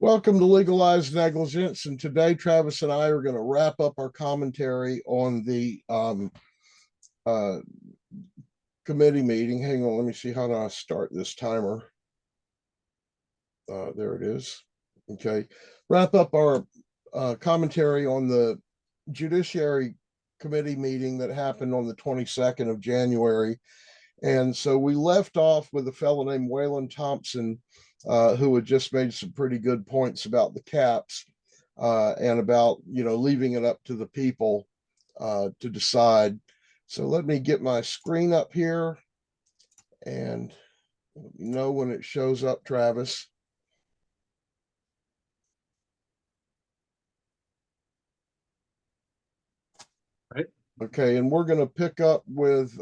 Welcome to Legalized Negligence, and today Travis and I are going to wrap up our commentary on the uh, committee meeting. Hang on, let me see how do I start this timer. There it is. Okay, wrap up our commentary on the Judiciary Committee meeting that happened on the 22nd of January. And so we left off with a fellow named Waylon Thompson, who had just made some pretty good points about the caps and about, leaving it up to the people to decide. So let me get my screen up here and let me know when it shows up, Travis. Right. Okay, and we're going to pick up with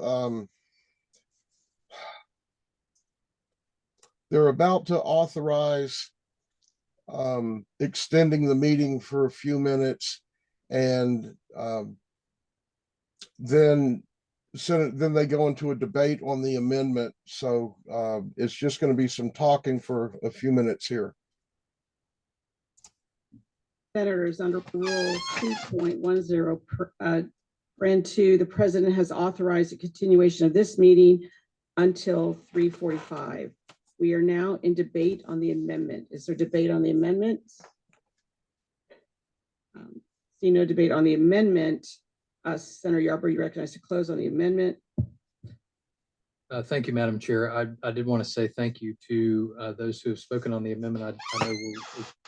they're about to authorize extending the meeting for a few minutes, and then they go into a debate on the amendment. So it's just going to be some talking for a few minutes here. Senators, under Rule 2.10, Brand 2, the president has authorized a continuation of this meeting until 3:45. We are now in debate on the amendment. Is there debate on the amendment? See no debate on the amendment. Senator Yarborough, you recognize to close on the amendment. Thank you, Madam Chair. I did want to say thank you to those who have spoken on the amendment. I know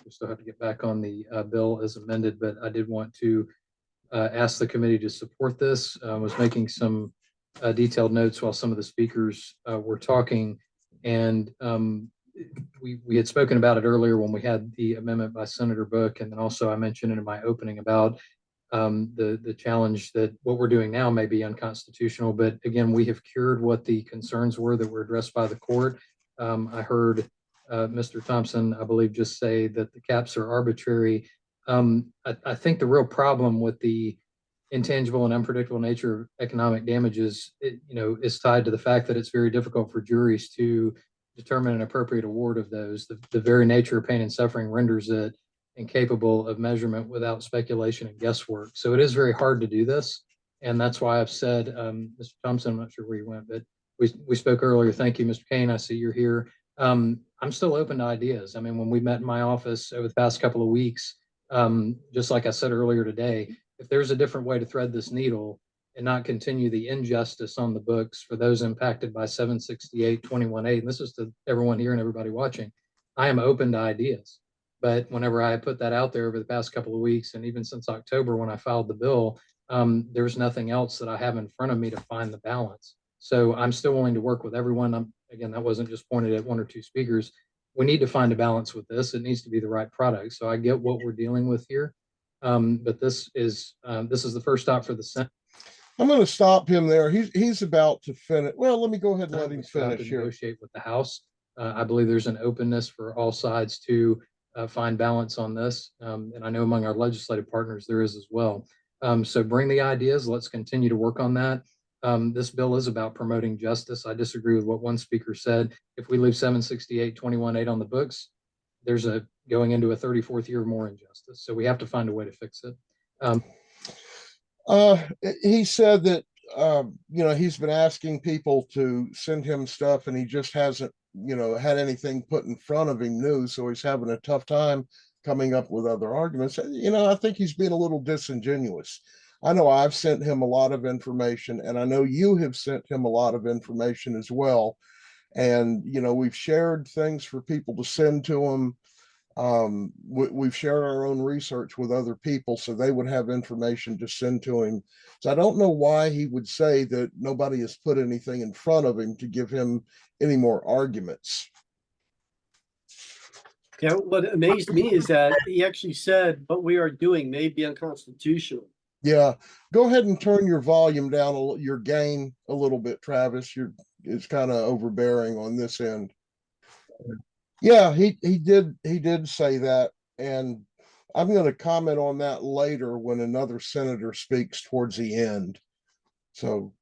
we still have to get back on the bill as amended, but I did want to ask the committee to support this. I was making some detailed notes while some of the speakers were talking, and we had spoken about it earlier when we had the amendment by Senator Book, and then also I mentioned it in my opening about the challenge that what we're doing now may be unconstitutional. But again, we have cured what the concerns were that were addressed by the court. I heard Mr. Thompson, I believe, just say that the caps are arbitrary. I think the real problem with the intangible and unpredictable nature of economic damages, is tied to the fact that it's very difficult for juries to determine an appropriate award of those. The very nature of pain and suffering renders it incapable of measurement without speculation and guesswork. So it is very hard to do this. And that's why I've said, Mr. Thompson, I'm not sure where you went, but we spoke earlier. Thank you, Mr. Kane. I see you're here. I'm still open to ideas. I mean, when we met in my office over the past couple of weeks, just like I said earlier today, if there's a different way to thread this needle and not continue the injustice on the books for those impacted by 768-21-8, and this is to everyone here and everybody watching, I am open to ideas. But whenever I put that out there over the past couple of weeks, and even since October when I filed the bill, there's nothing else that I have in front of me to find the balance. So I'm still willing to work with everyone. Again, that wasn't just pointed at one or two speakers. We need to find a balance with this. It needs to be the right product. So I get what we're dealing with here. But this is the first stop for the Senate. I'm going to stop him there. He's about to finish. Well, let me go ahead and let him finish here. Negotiate with the House. I believe there's an openness for all sides to find balance on this. And I know among our legislative partners, there is as well. So bring the ideas. Let's continue to work on that. This bill is about promoting justice. I disagree with what one speaker said. If we leave 768-21-8 on the books, there's going into a 34th year of more injustice. So we have to find a way to fix it. He said that, he's been asking people to send him stuff and he just hasn't, had anything put in front of him new. So he's having a tough time coming up with other arguments. I think he's being a little disingenuous. I know I've sent him a lot of information, and I know you have sent him a lot of information as well. And, we've shared things for people to send to him. We've shared our own research with other people so they would have information to send to him. So I don't know why he would say that nobody has put anything in front of him to give him any more arguments. Yeah, what amazed me is that he actually said what we are doing may be unconstitutional. Yeah, go ahead and turn your volume down, your gain a little bit, Travis. It's kind of overbearing on this end. Yeah, he did say that, and I'm going to comment on that later when another senator speaks towards the end. So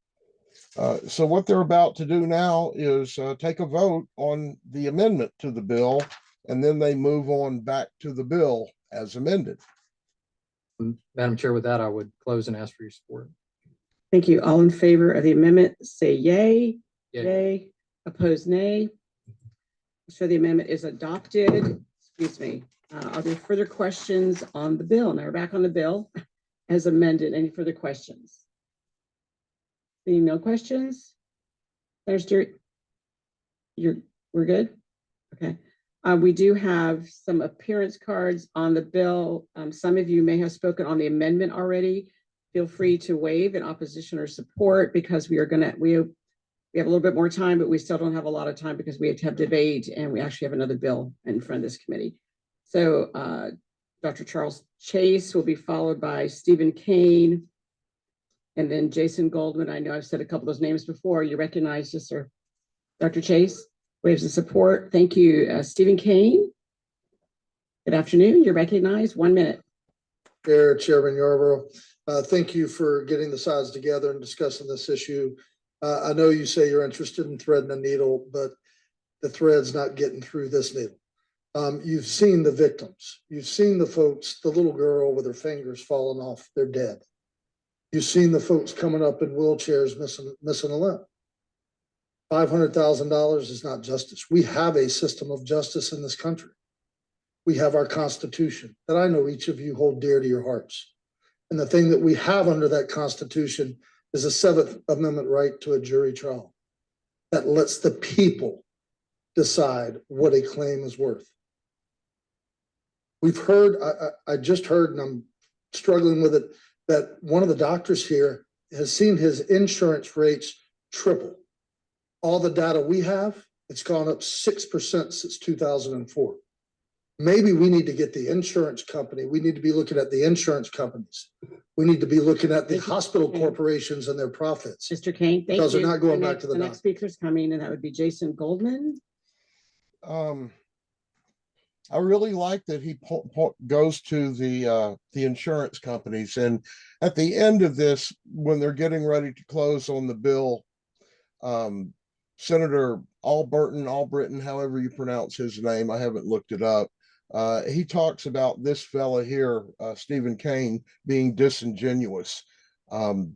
what they're about to do now is take a vote on the amendment to the bill, and then they move on back to the bill as amended. Madam Chair, with that, I would close and ask for your support. Thank you. All in favor of the amendment, say yay. Yay. Yay. Opposed, nay. So the amendment is adopted. Excuse me. Are there further questions on the bill? Now we're back on the bill as amended. Any further questions? Seeing no questions? We're good? Okay. We do have some appearance cards on the bill. Some of you may have spoken on the amendment already. Feel free to waive in opposition or support, because we have a little bit more time, but we still don't have a lot of time because we have to have debate, and we actually have another bill in front of this committee. So Dr. Charles Chase will be followed by Stephen Kane, and then Jason Goldman. I know I've said a couple of those names before. You recognize this, sir? Dr. Chase waves of support. Thank you. Stephen Kane. Good afternoon. You're recognized. 1 minute. Chair, Chairman Yarborough, thank you for getting the sides together and discussing this issue. I know you say you're interested in threading the needle, but the thread's not getting through this needle. You've seen the victims. You've seen the folks, the little girl with her fingers falling off, they're dead. You've seen the folks coming up in wheelchairs missing a limb. $500,000 is not justice. We have a system of justice in this country. We have our Constitution that I know each of you hold dear to your hearts. And the thing that we have under that Constitution is a 7th Amendment right to a jury trial that lets the people decide what a claim is worth. We've heard, I just heard, and I'm struggling with it, that one of the doctors here has seen his insurance rates triple. All the data we have, it's gone up 6% since 2004. Maybe we need to get the insurance company. We need to be looking at the insurance companies. We need to be looking at the hospital corporations and their profits. Mr. Kane, thank you. Because they're not going back to the next speaker's coming, and that would be Jason Goldman. I really like that he goes to the insurance companies, and at the end of this, when they're getting ready to close on the bill, Senator Albritton, however you pronounce his name, I haven't looked it up. He talks about this fella here, Stephen Kane, being disingenuous. That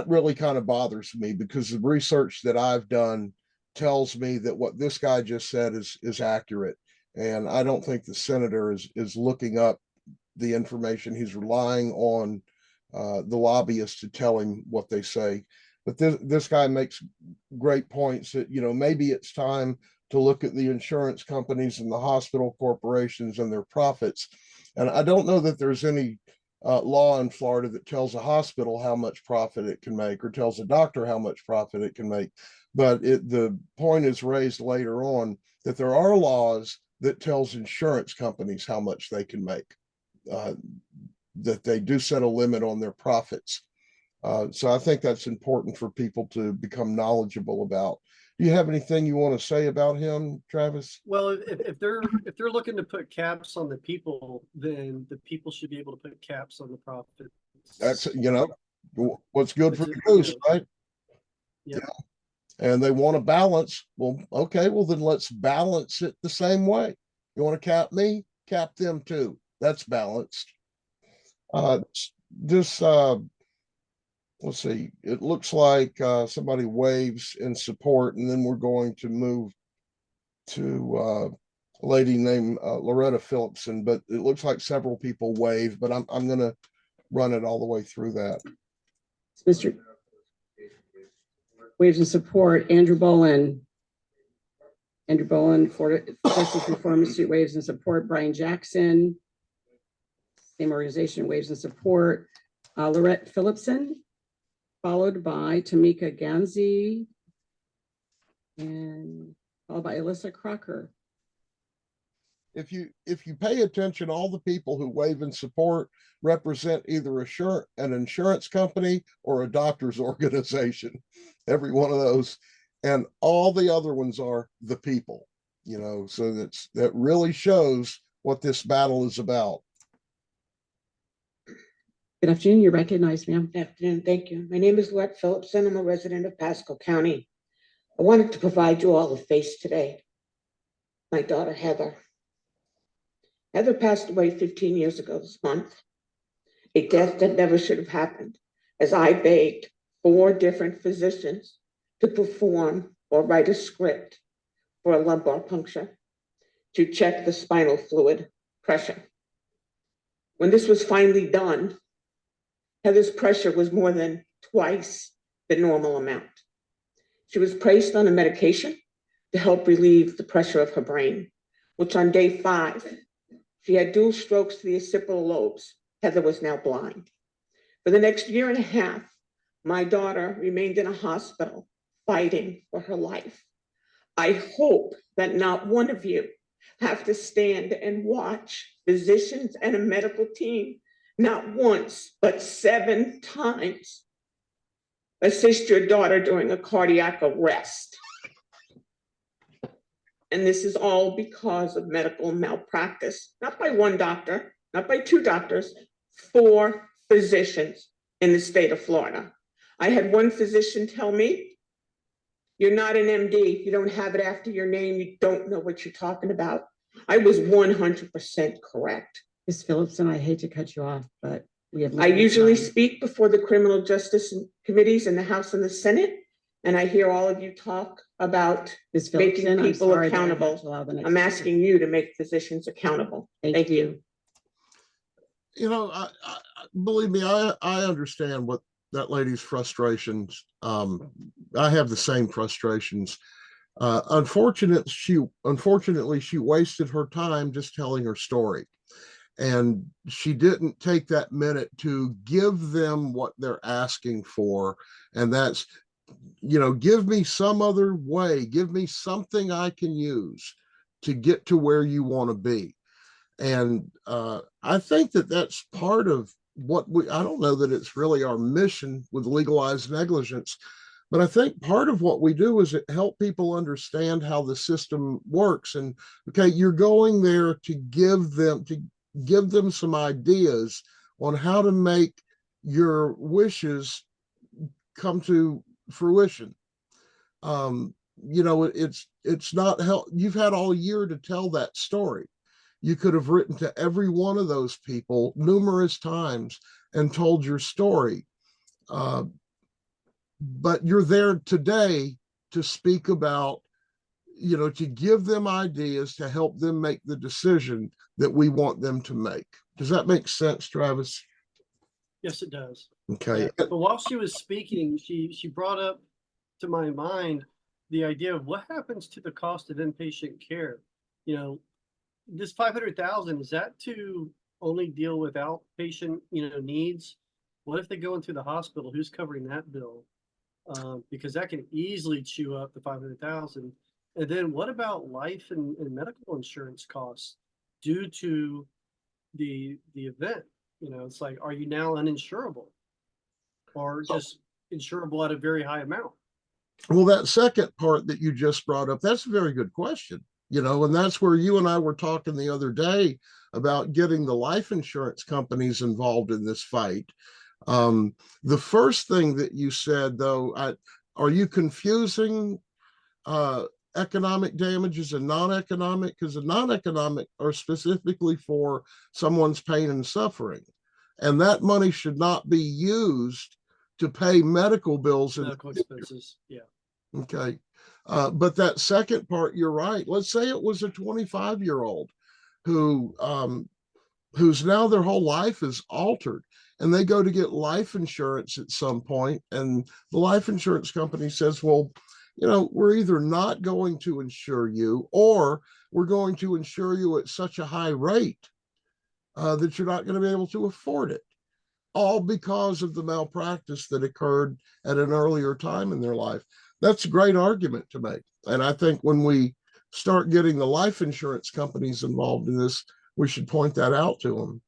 really kind of bothers me, because the research that I've done tells me that what this guy just said is accurate. And I don't think the senator is looking up the information. He's relying on the lobbyists to tell him what they say. But this guy makes great points that, maybe it's time to look at the insurance companies and the hospital corporations and their profits. And I don't know that there's any law in Florida that tells a hospital how much profit it can make, or tells a doctor how much profit it can make. But the point is raised later on that there are laws that tells insurance companies how much they can make, that they do set a limit on their profits. So I think that's important for people to become knowledgeable about. Do you have anything you want to say about him, Travis? Well, if they're looking to put caps on the people, then the people should be able to put caps on the profits. That's, what's good for the goose, right? Yeah. And they want to balance. Well, okay, well then let's balance it the same way. You want to cap me? Cap them too. That's balanced. Let's see, it looks like somebody waves in support, and then we're going to move to a lady named Loretta Phillipson, but it looks like several people wave, but I'm going to run it all the way through that. Mr. Waves in support, Andrew Bolin. Andrew Bolin, for Justice Reform Institute, waves in support. Brian Jackson, same organization, waves in support. Loretta Phillipson, followed by Tamika Ganzi, and followed by Alyssa Crocker. If you pay attention, all the people who wave in support represent either an insurance company or a doctor's organization. Every one of those, and all the other ones are the people. So that really shows what this battle is about. Good afternoon. You're recognized, ma'am. Good afternoon. Thank you. My name is Loretta Phillipson. I'm a resident of Pasco County. I wanted to provide you all a face today. My daughter, Heather. Heather passed away 15 years ago this month, a death that never should have happened, as I begged 4 different physicians to perform or write a script for a lumbar puncture to check the spinal fluid pressure. When this was finally done, Heather's pressure was more than twice the normal amount. She was placed on a medication to help relieve the pressure of her brain, which on day 5, she had dual strokes to the occipital lobes. Heather was now blind. For the next 1.5 years, my daughter remained in a hospital fighting for her life. I hope that not one of you have to stand and watch physicians and a medical team, not once, but 7 times, assist your daughter during a cardiac arrest. And this is all because of medical malpractice, not by 1 doctor, not by 2 doctors, 4 physicians in the state of Florida. I had one physician tell me, "You're not an MD, you don't have it after your name, you don't know what you're talking about." I was 100% correct. Ms. Phillipson, I hate to cut you off, but we have. I usually speak before the criminal justice committees in the House and the Senate, and I hear all of you talk about Ms. making Phillipson, I'm people sorry that I have accountable. to allow the next I'm speaker. asking you to make physicians accountable. Thank you. You know, believe me, I understand what that lady's frustrations. I have the same frustrations. Unfortunately, she wasted her time just telling her story. And she didn't take that minute to give them what they're asking for. And that's, give me some other way, give me something I can use to get to where you want to be. And I think that that's part of what I don't know that it's really our mission with legalized negligence, but I think part of what we do is help people understand how the system works. And okay, you're going there to give them some ideas on how to make your wishes come to fruition. It's not help. You've had all year to tell that story. You could have written to every one of those people numerous times and told your story. But you're there today to speak about, to give them ideas to help them make the decision that we want them to make. Does that make sense, Travis? Yes, it does. Okay. Yeah. But while she was speaking, she brought up to my mind the idea of what happens to the cost of inpatient care. This 500,000, is that to only deal with outpatient, needs? What if they go into the hospital? Who's covering that bill? Because that can easily chew up the 500,000. And then what about life and medical insurance costs due to the event? It's like, are you now uninsurable or just insurable at a very high amount? Well, that second part that you just brought up, that's a very good question. And that's where you and I were talking the other day about getting the life insurance companies involved in this fight. The first thing that you said, though, are you confusing economic damages and non-economic? Because the non-economic are specifically for someone's pain and suffering. And that money should not be used to pay medical bills. Medical expenses, yeah. Okay. But that second part, you're right. Let's say it was a 25-year-old who's now their whole life is altered, and they go to get life insurance at some point, and the life insurance company says, well, we're either not going to insure you, or we're going to insure you at such a high rate that you're not going to be able to afford it, all because of the malpractice that occurred at an earlier time in their life. That's a great argument to make. And I think when we start getting the life insurance companies involved in this, we should point that out to them.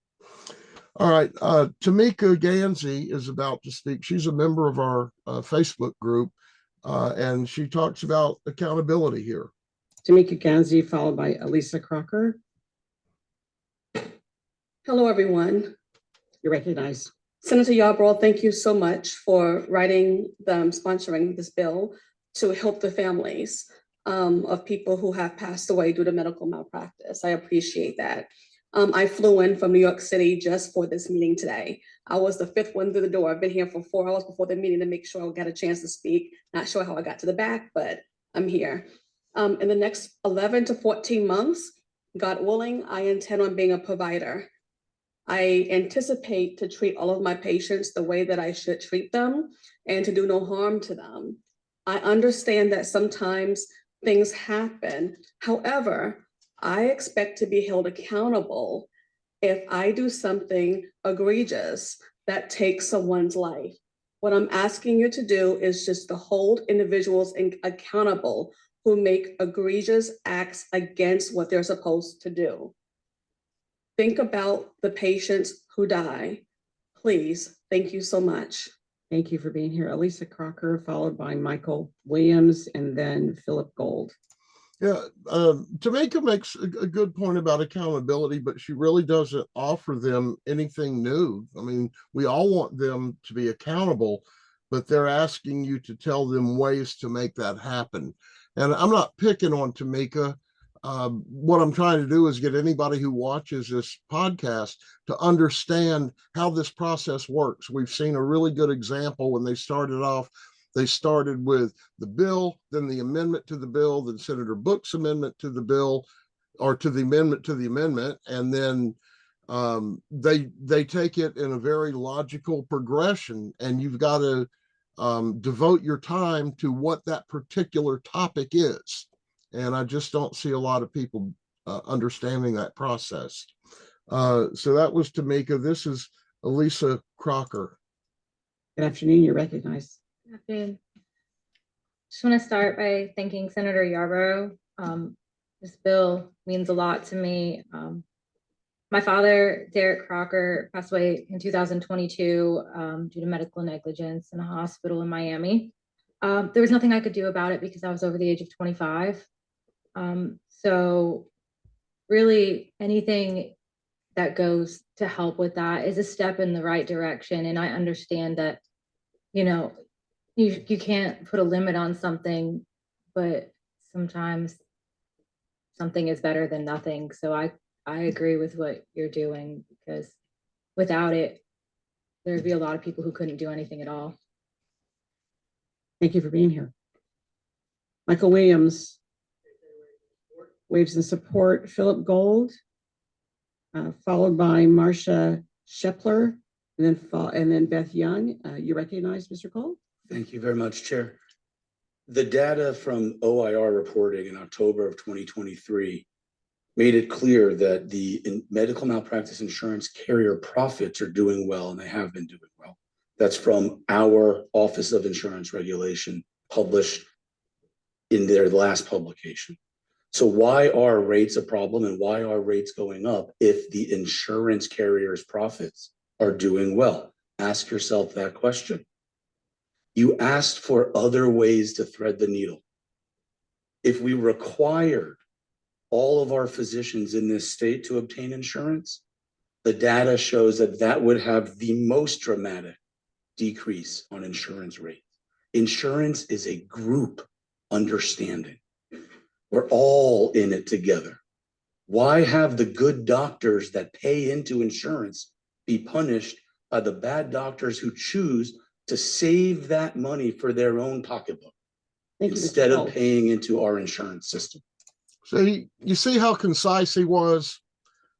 All right. Tamika Gansey is about to speak. She's a member of our Facebook group, and she talks about accountability here. Tamika Gansey, followed by Elisa Crocker. Hello, everyone. You're recognized. Senator Yarbrough, thank you so much for sponsoring this bill. to help the families of people who have passed away due to medical malpractice. I appreciate that. I flew in from New York City just for this meeting today. I was the 5th one through the door. I've been here for 4 hours before the meeting to make sure I got a chance to speak. Not sure how I got to the back, but I'm here. In the next 11 to 14 months, God willing, I intend on being a provider. I anticipate to treat all of my patients the way that I should treat them and to do no harm to them. I understand that sometimes things happen. However, I expect to be held accountable if I do something egregious that takes someone's life. What I'm asking you to do is just to hold individuals accountable who make egregious acts against what they're supposed to do. Think about the patients who die. Please, thank you so much. Thank you for being here. Elisa Crocker, followed by Michael Williams, and then Philip Gold. Yeah, Tamika makes a good point about accountability, but she really doesn't offer them anything new. I mean, we all want them to be accountable, but they're asking you to tell them ways to make that happen. And I'm not picking on Tamika. What I'm trying to do is get anybody who watches this podcast to understand how this process works. We've seen a really good example when they started off. They started with the bill, then the amendment to the bill, then Senator Book's amendment to the bill, or to the amendment to the amendment, and then they take it in a very logical progression, and you've got to devote your time to what that particular topic is. And I just don't see a lot of people understanding that process. So that was Tamika. This is Elisa Crocker. Good afternoon, you're recognized. Good afternoon. Just want to start by thanking Senator Yarborough. This bill means a lot to me. My father, Derek Crocker, passed away in 2022 due to medical negligence in a hospital in Miami. There was nothing I could do about it because I was over the age of 25. So really anything that goes to help with that is a step in the right direction. And I understand that, you know, you can't put a limit on something, but sometimes something is better than nothing. So I agree with what you're doing, because without it, there'd be a lot of people who couldn't do anything at all. Thank you for being here. Michael Williams waves in support. Philip Gold, followed by Marcia Shepler, and then Beth Young. You recognize Mr. Gold? Thank you very much, Chair. The data from OIR reporting in October of 2023 made it clear that the medical malpractice insurance carrier profits are doing well, and they have been doing well. That's from our Office of Insurance Regulation, published in their last publication. So why are rates a problem, and why are rates going up if the insurance carrier's profits are doing well? Ask yourself that question. You asked for other ways to thread the needle. If we required all of our physicians in this state to obtain insurance, the data shows that that would have the most dramatic decrease on insurance rates. Insurance is a group understanding. We're all in it together. Why have the good doctors that pay into insurance be punished by the bad doctors who choose to save that money for their own pocketbook instead of paying into our insurance system? So you see how concise he was,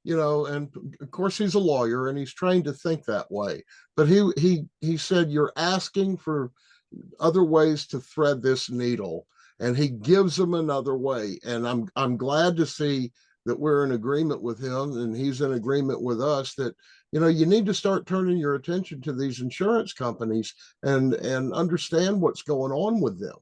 you know, and of course he's a lawyer and he's trained to think that way. But he said, you're asking for other ways to thread this needle, and he gives them another way. And I'm glad to see that we're in agreement with him, and he's in agreement with us that, you know, you need to start turning your attention to these insurance companies and understand what's going on with them.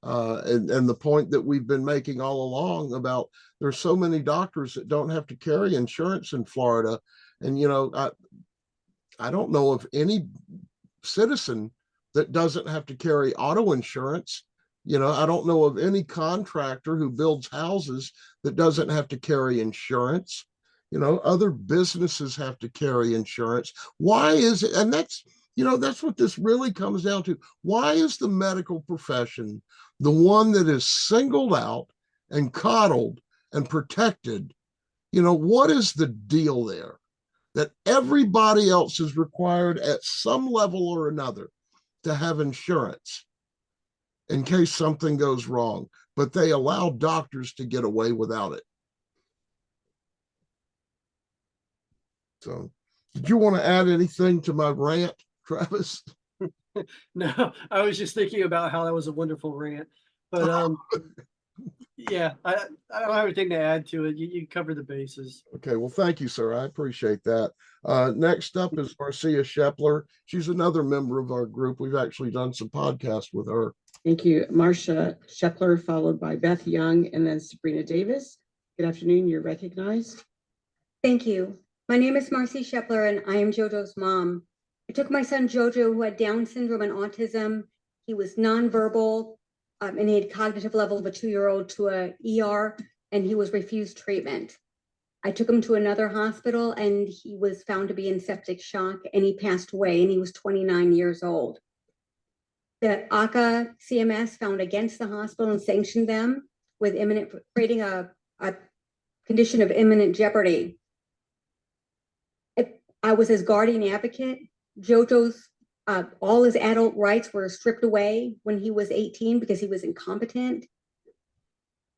And the point that we've been making all along about there's so many doctors that don't have to carry insurance in Florida. And, you know, I don't know of any citizen that doesn't have to carry auto insurance. You know, I don't know of any contractor who builds houses that doesn't have to carry insurance. You know, other businesses have to carry insurance. Why is it? And that's, You know, that's what this really comes down to. Why is the medical profession the one that is singled out and coddled and protected? You know, what is the deal there? That everybody else is required at some level or another to have insurance in case something goes wrong, but they allow doctors to get away without it. So, did you want to add anything to my rant, Travis? No, I was just thinking about how that was a wonderful rant, but yeah, I don't have anything to add to it. You covered the bases. Okay, well, thank you, sir. I appreciate that. Next up is Marcia Shepler. She's another member of our group. We've actually done some podcasts with her. Thank you, Marcia Shepler, followed by Beth Young, and then Sabrina Davis. Good afternoon, you're recognized. Thank you. My name is Marcy Shepler, and I am JoJo's mom. I took my son JoJo, who had Down syndrome and autism. He was nonverbal, and he had cognitive level of a 2-year-old, to a ER, and he was refused treatment. I took him to another hospital, and he was found to be in septic shock, and he passed away, and he was 29 years old. The ACA CMS found against the hospital and sanctioned them with creating a condition of imminent jeopardy. I was his guardian advocate. JoJo's all his adult rights were stripped away when he was 18 because he was incompetent.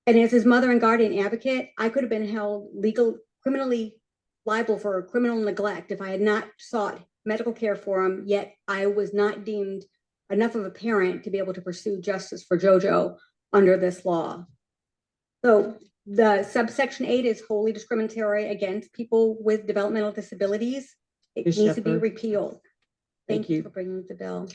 And as his mother and guardian advocate, I could have been held criminally liable for criminal neglect if I had not sought medical care for him, yet I was not deemed enough of a parent to be able to pursue justice for JoJo under this law. So the subsection 8 is wholly discriminatory against people with developmental disabilities. It Ms. needs to be Shepard. repealed. Thank you. For bringing the bill.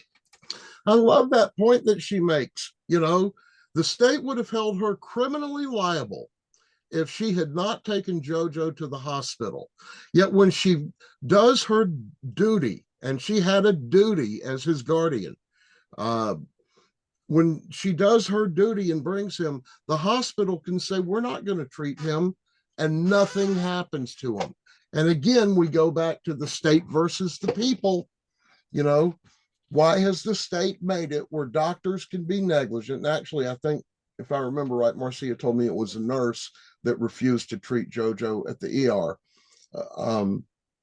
I love that point that she makes. You know, the state would have held her criminally liable if she had not taken JoJo to the hospital. Yet when she does her duty, and she had a duty as his guardian, when she does her duty and brings him, the hospital can say, we're not going to treat him, and nothing happens to him. And again, we go back to the state versus the people. You know, why has the state made it where doctors can be negligent? And actually, I think, if I remember right, Marcia told me it was a nurse that refused to treat JoJo at the ER.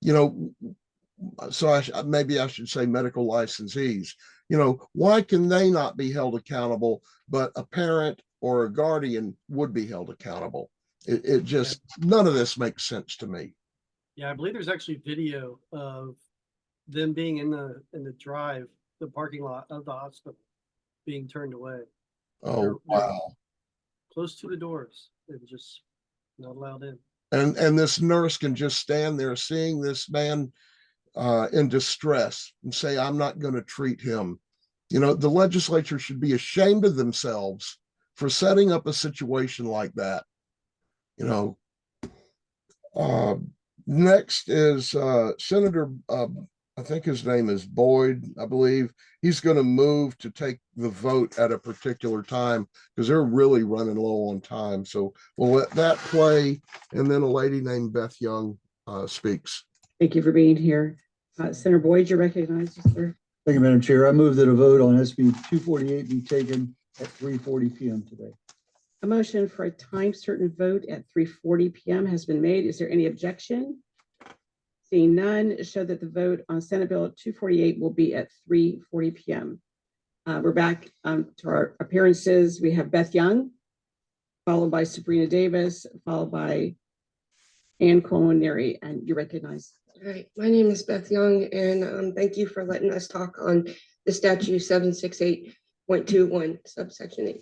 You know, so maybe I should say medical licensees. You know, why can they not be held accountable, but a parent or a guardian would be held accountable? It just, none of this makes sense to me. Yeah, I believe there's actually video of them being in the drive, the parking lot of the hospital, being turned away. Oh, wow. Close to the doors. They're just not allowed in. And this nurse can just stand there seeing this man in distress and say, I'm not going to treat him. You know, the legislature should be ashamed of themselves for setting up a situation like that. You know, next is Senator, I think his name is Boyd, I believe. He's going to move to take the vote at a particular time because they're really running low on time. So we'll let that play. And then a lady named Beth Young speaks. Thank you for being here. Senator Boyd, you're recognized, sir. Thank you, Madam Chair. I move that a vote on SB 248 be taken at 3:40 p.m. today. A motion for a time certain vote at 3:40 p.m. has been made. Is there any objection? Seeing none, show that the vote on Senate Bill 248 will be at 3:40 p.m. We're back to our appearances. We have Beth Young, followed by Sabrina Davis, followed by Ann Colonary, and you recognize. All right, my name is Beth Young, and thank you for letting us talk on the statute 768.21 subsection 8.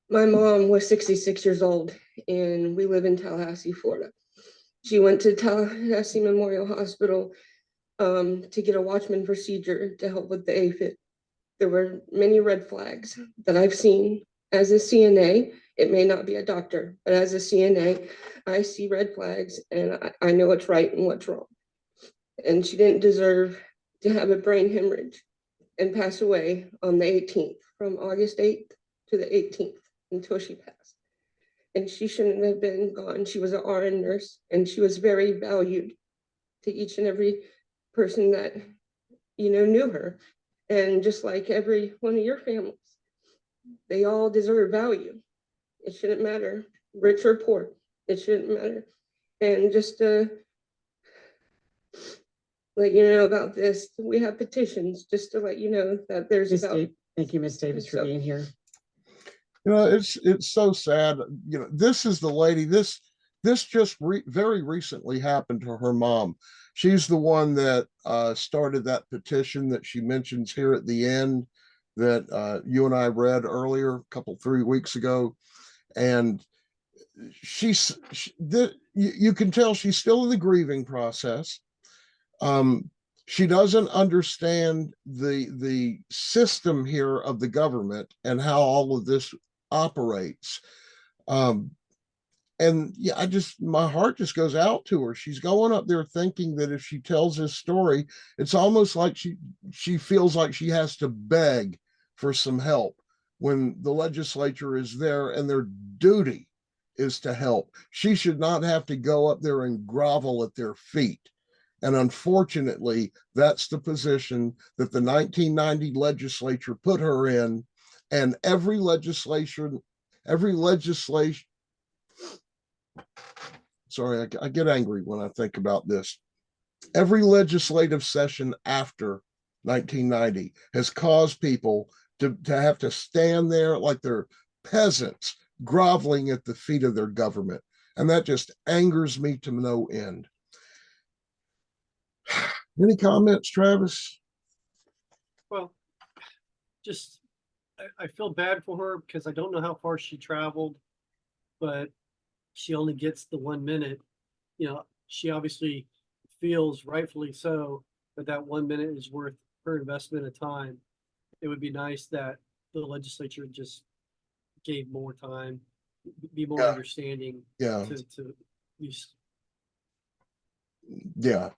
My mom was 66 years old, and we live in Tallahassee, Florida. She went to Tallahassee Memorial Hospital to get a Watchman procedure to help with the AFib. There were many red flags that I've seen. As a CNA, it may not be a doctor, but as a CNA, I see red flags and I know what's right and what's wrong. And she didn't deserve to have a brain hemorrhage and pass away on the 18th, from August 8th to the 18th until she passed. And she shouldn't have been gone. She was an RN nurse and she was very valued to each and every person that, knew her. And just like every one of your families, they all deserve value. It shouldn't matter, rich or poor, it shouldn't matter. And just to let you know about this, we have petitions, just to let you know that there's about. Thank you, Ms. Davis, for being here. It's so sad. This is the lady, this just very recently happened to her mom. She's the one that started that petition that she mentions here at the end that you and I read earlier, 3 weeks ago. And you can tell she's still in the grieving process. She doesn't understand the system here of the government and how all of this operates. And yeah, my heart just goes out to her. She's going up there thinking that if she tells this story, it's almost like she feels like she has to beg for some help when the legislature is there and their duty is to help. She should not have to go up there and grovel at their feet. And unfortunately, that's the position that the 1990 legislature put her in. And every legislation, sorry, I get angry when I think about this. Every legislative session after 1990 has caused people to have to stand there like they're peasants groveling at the feet of their government. And that just angers me to no end. Any comments, Travis? Well, just, I feel bad for her because I don't know how far she traveled, but she only gets the 1 minute. She obviously feels, rightfully so, that that 1 minute is worth her investment of time. It would be nice that the legislature just gave more time, be more understanding. Yeah. To use. Yeah.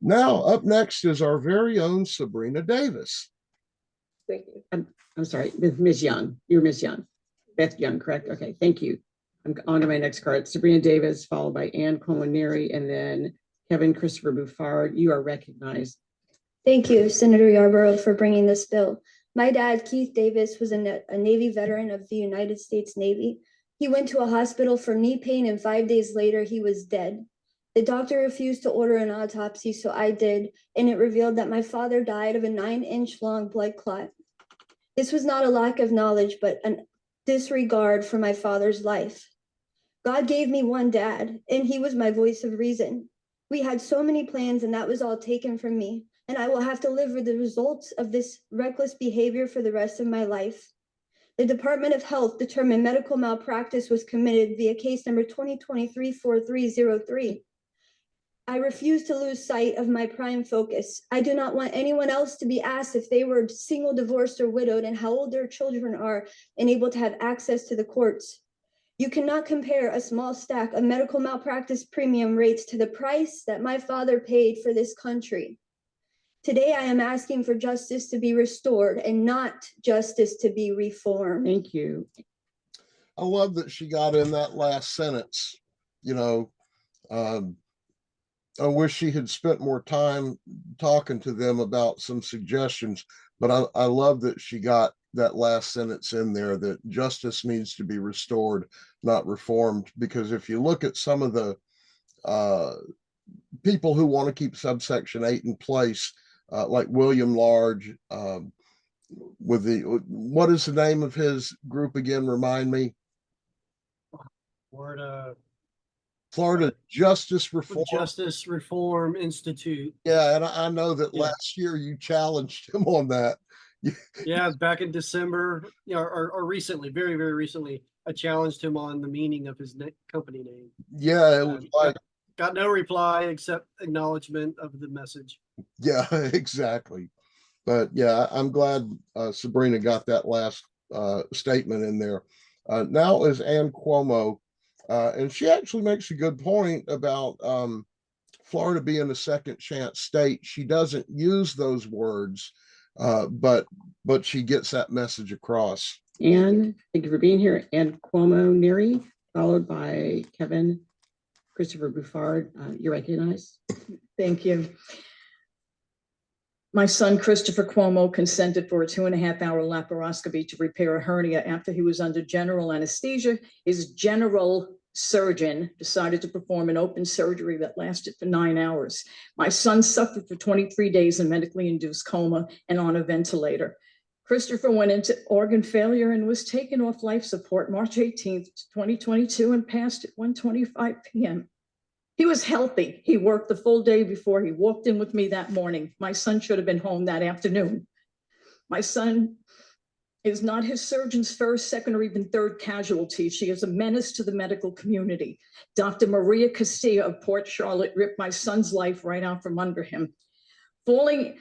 Now up next is our very own Sabrina Davis. Thank you. I'm sorry, Ms. Young. You're Ms. Young. Beth Young, correct? Okay, thank you. I'm on to my next card. Sabrina Davis, followed by Ann Cohen-Neary, and then Kevin Christopher Buffard. You are recognized. Thank you, Senator Yarborough, for bringing this bill. My dad, Keith Davis, was a Navy veteran of the United States Navy. He went to a hospital for knee pain, and 5 days later, he was dead. The doctor refused to order an autopsy, so I did, and it revealed that my father died of a 9-inch long blood clot. This was not a lack of knowledge, but a disregard for my father's life. God gave me one dad, and he was my voice of reason. We had so many plans, and that was all taken from me, and I will have to live with the results of this reckless behavior for the rest of my life. The Department of Health determined medical malpractice was committed via case number 2023-4303. I refuse to lose sight of my prime focus. I do not want anyone else to be asked if they were single, divorced, or widowed, and how old their children are, and able to have access to the courts. You cannot compare a small stack of medical malpractice premium rates to the price that my father paid for this country. Today, I am asking for justice to be restored and not justice to be reformed. Thank you. I love that she got in that last sentence. I wish she had spent more time talking to them about some suggestions, but I love that she got that last sentence in there, that justice needs to be restored, not reformed. Because if you look at some of the people who want to keep subsection 8 in place, like William Large, with what is the name of his group again? Remind me. Florida Justice Reform Institute. Yeah, and I know that last year you challenged him on that. Yeah, back in December, or recently, very, very recently, I challenged him on the meaning of his company name. Yeah, it was like got no reply except acknowledgement of the message. Yeah, exactly. But yeah, I'm glad Sabrina got that last statement in there. Now is Ann Cuomo. And she actually makes a good point about Florida being a second chance state. She doesn't use those words, but she gets that message across. Ann, thank you for being here. Ann Cuomo-Neary, followed by Kevin Christopher Buffard. You're recognized. Thank you. My son, Christopher Cuomo, consented for a 2.5-hour laparoscopy to repair a hernia after he was under general anesthesia. His general surgeon decided to perform an open surgery that lasted for 9 hours. My son suffered for 23 days in medically induced coma and on a ventilator. Christopher went into organ failure and was taken off life support March 18th, 2022, and passed at 1:25 p.m. He was healthy. He worked the full day before he walked in with me that morning. My son should have been home that afternoon. My son is not his surgeon's first, second, or even third casualty. She is a menace to the medical community. Dr. Maria Castilla of Port Charlotte ripped my son's life right out from under him. Falling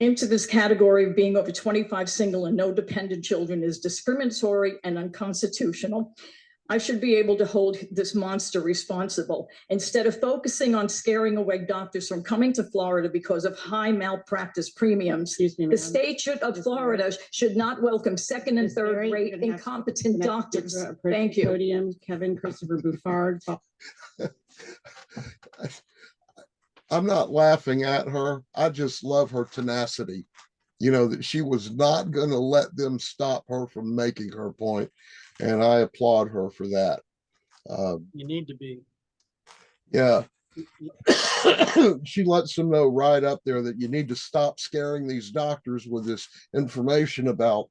into this category of being over 25 single and no dependent children is discriminatory and unconstitutional. I should be able to hold this monster responsible. Instead of focusing on scaring away doctors from coming to Florida because of high malpractice premiums, the state of Florida should not welcome second and third rate incompetent doctors. Thank you. Podium, Kevin Christopher Bouffard. I'm not laughing at her. I just love her tenacity. You know, that she was not going to let them stop her from making her point. And I applaud her for that. You need to be. Yeah. She lets them know right up there that you need to stop scaring these doctors with this information about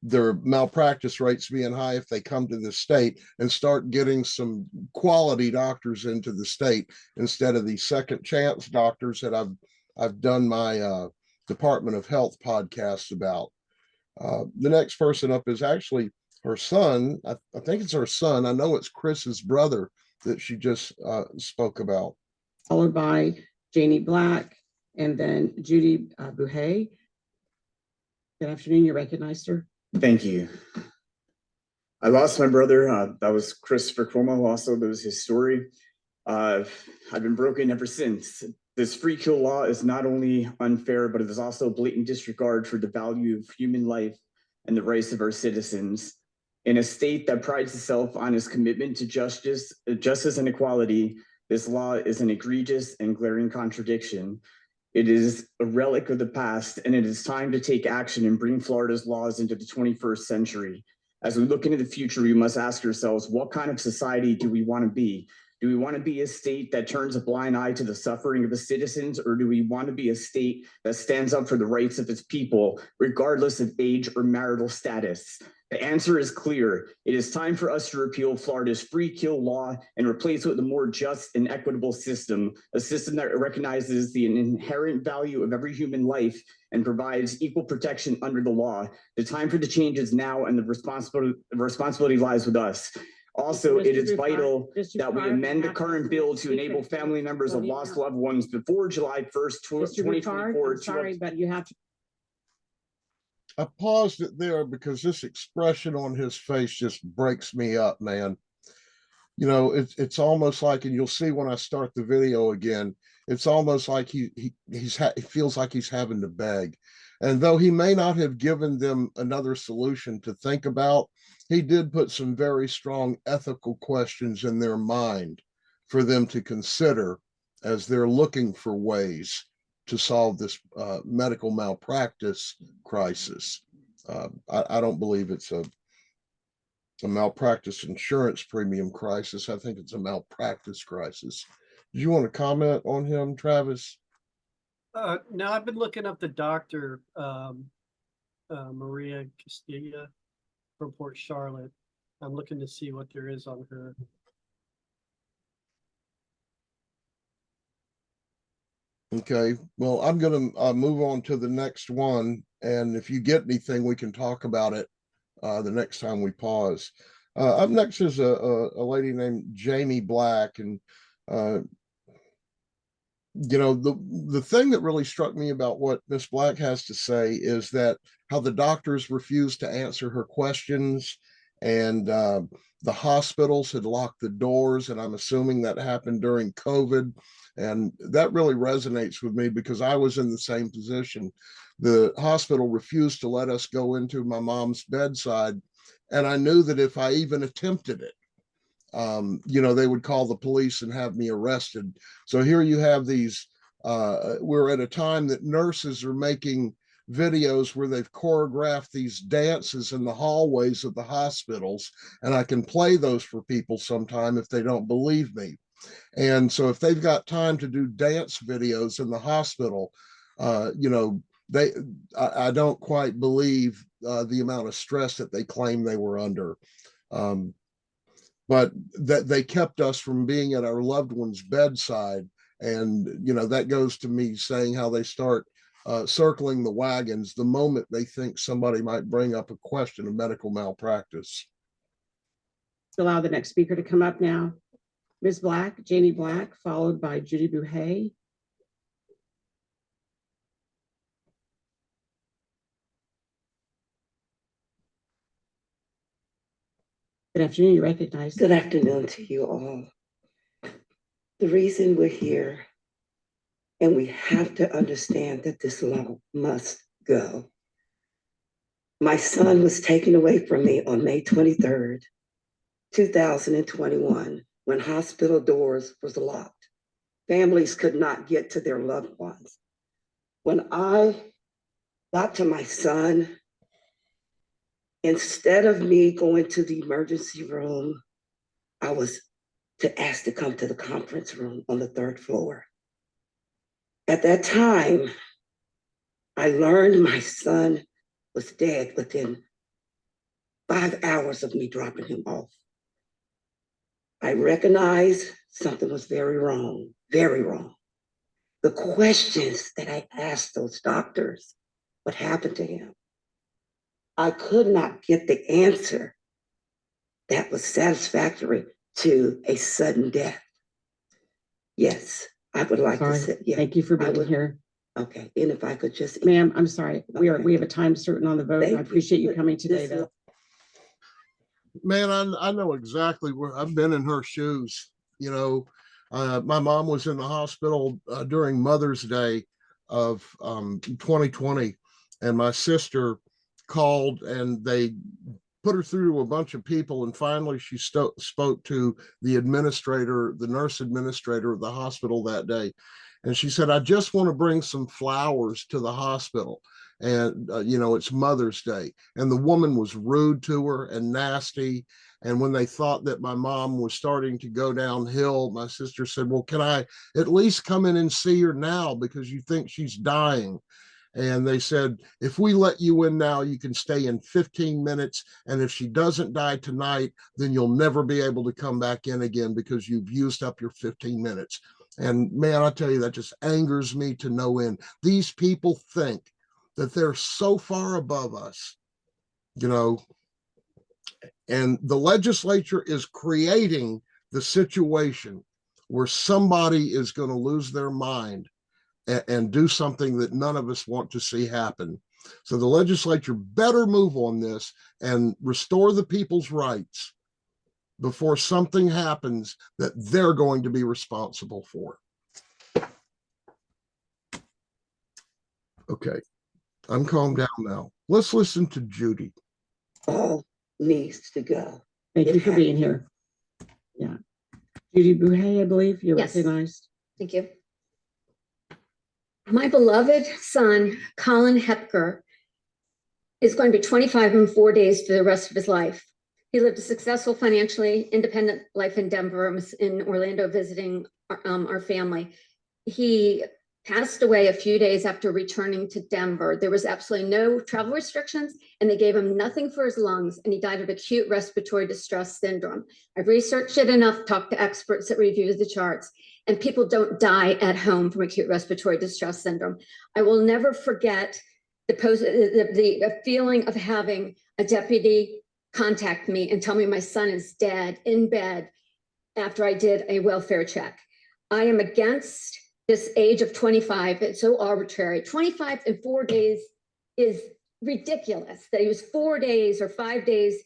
their malpractice rates being high if they come to the state, and start getting some quality doctors into the state instead of these second chance doctors that I've done my Department of Health podcast about. The next person up is actually her son. I think it's her son. I know it's Chris's brother that she just spoke about. Followed by Janie Black and then Judy Buhay. Good afternoon. You recognized her. Thank you. I lost my brother. That was Christopher Cuomo. Also, that was his story. I've been broken ever since. This free kill law is not only unfair, but it is also blatant disregard for the value of human life and the rights of our citizens. In a state that prides itself on its commitment to justice and equality, this law is an egregious and glaring contradiction. It is a relic of the past, and it is time to take action and bring Florida's laws into the 21st century. As we look into the future, we must ask ourselves, what kind of society do we want to be? Do we want to be a state that turns a blind eye to the suffering of its citizens, or do we want to be a state that stands up for the rights of its people, regardless of age or marital status? The answer is clear. It is time for us to repeal Florida's free kill law and replace it with a more just and equitable system, a system that recognizes the inherent value of every human life and provides equal protection under the law. The time for the change is now, and the responsibility lies with us. Also, it is vital that we amend the current bill to enable family members of lost loved ones before July 1st, 2024. I'm sorry, but you have to. I paused it there because this expression on his face just breaks me up, man. You know, it's almost like, and you'll see when I start the video again, it's almost like he feels like he's having to beg. And though he may not have given them another solution to think about, he did put some very strong ethical questions in their mind for them to consider as they're looking for ways to solve this medical malpractice crisis. I don't believe it's a malpractice insurance premium crisis. I think it's a malpractice crisis. Do you want to comment on him, Travis? No, I've been looking up the doctor, Maria Castilla from Port Charlotte. I'm looking to see what there is on her. Okay, well, I'm going to move on to the next one. And if you get anything, we can talk about it the next time we pause. Up next is a lady named Jamie Black. And, you know, the thing that really struck me about what Miss Black has to say is that how the doctors refused to answer her questions, and the hospitals had locked the doors. And I'm assuming that happened during COVID. And that really resonates with me because I was in the same position. The hospital refused to let us go into my mom's bedside. And I knew that if I even attempted it, you know, they would call the police and have me arrested. So here you have these we're at a time that nurses are making videos where they've choreographed these dances in the hallways of the hospitals, and I can play those for people sometime if they don't believe me. And so if they've got time to do dance videos in the hospital, you know, I don't quite believe the amount of stress that they claim they were under. But that they kept us from being at our loved one's bedside. And, you know, that goes to me saying how they start circling the wagons the moment they think somebody might bring up a question of medical malpractice. Allow the next speaker to come up now. Ms. Black, Janie Black, followed by Judy Buhay. Good afternoon, you recognize. Good afternoon to you all. The reason we're here, and we have to understand that this law must go. My son was taken away from me on May 23rd, 2021, when hospital doors was locked. Families could not get to their loved ones. When I got to my son, instead of me going to the emergency room, I was asked to come to the conference room on the 3rd floor. At that time, I learned my son was dead within 5 hours of me dropping him off. I recognized something was very wrong, very wrong. The questions that I asked those doctors, what happened to him? I could not get the answer that was satisfactory to a sudden death. Yes, I would like to say, yeah. Thank you for being here. Okay, and if I could just. Ma'am, I'm sorry. We have a time certain on the vote. I appreciate you coming today, though. Man, I know exactly where I've been in her shoes. You know, my mom was in the hospital during Mother's Day of 2020, and my sister called and they put her through to a bunch of people, and finally she spoke to the administrator, the nurse administrator of the hospital that day. And she said, I just want to bring some flowers to the hospital. And, you know, it's Mother's Day. And the woman was rude to her and nasty. And when they thought that my mom was starting to go downhill, my sister said, well, can I at least come in and see her now because you think she's dying? And they said, if we let you in now, you can stay in 15 minutes. And if she doesn't die tonight, then you'll never be able to come back in again because you've used up your 15 minutes. And man, I tell you, that just angers me to no end. These people think that they're so far above us, you know, and the legislature is creating the situation where somebody is going to lose their mind and do something that none of us want to see happen. So the legislature better move on this and restore the people's rights before something happens that they're going to be responsible for. Okay, I'm calmed down now. Let's listen to Judy. All needs to go. Thank you for being here. Yeah. Judy Buhay, I believe you're recognized. Thank you. My beloved son, Colin Hepker, is going to be 25 in 4 days for the rest of his life. He lived a successful, financially independent life in Denver. I was in Orlando visiting our family. He passed away a few days after returning to Denver. There was absolutely no travel restrictions, and they gave him nothing for his lungs, and he died of acute respiratory distress syndrome. I've researched it enough, talked to experts that review the charts, and people don't die at home from acute respiratory distress syndrome. I will never forget the feeling of having a deputy contact me and tell me my son is dead in bed after I did a welfare check. I am against this age of 25. It's so arbitrary. 25 in 4 days is ridiculous that he was 4 days or 5 days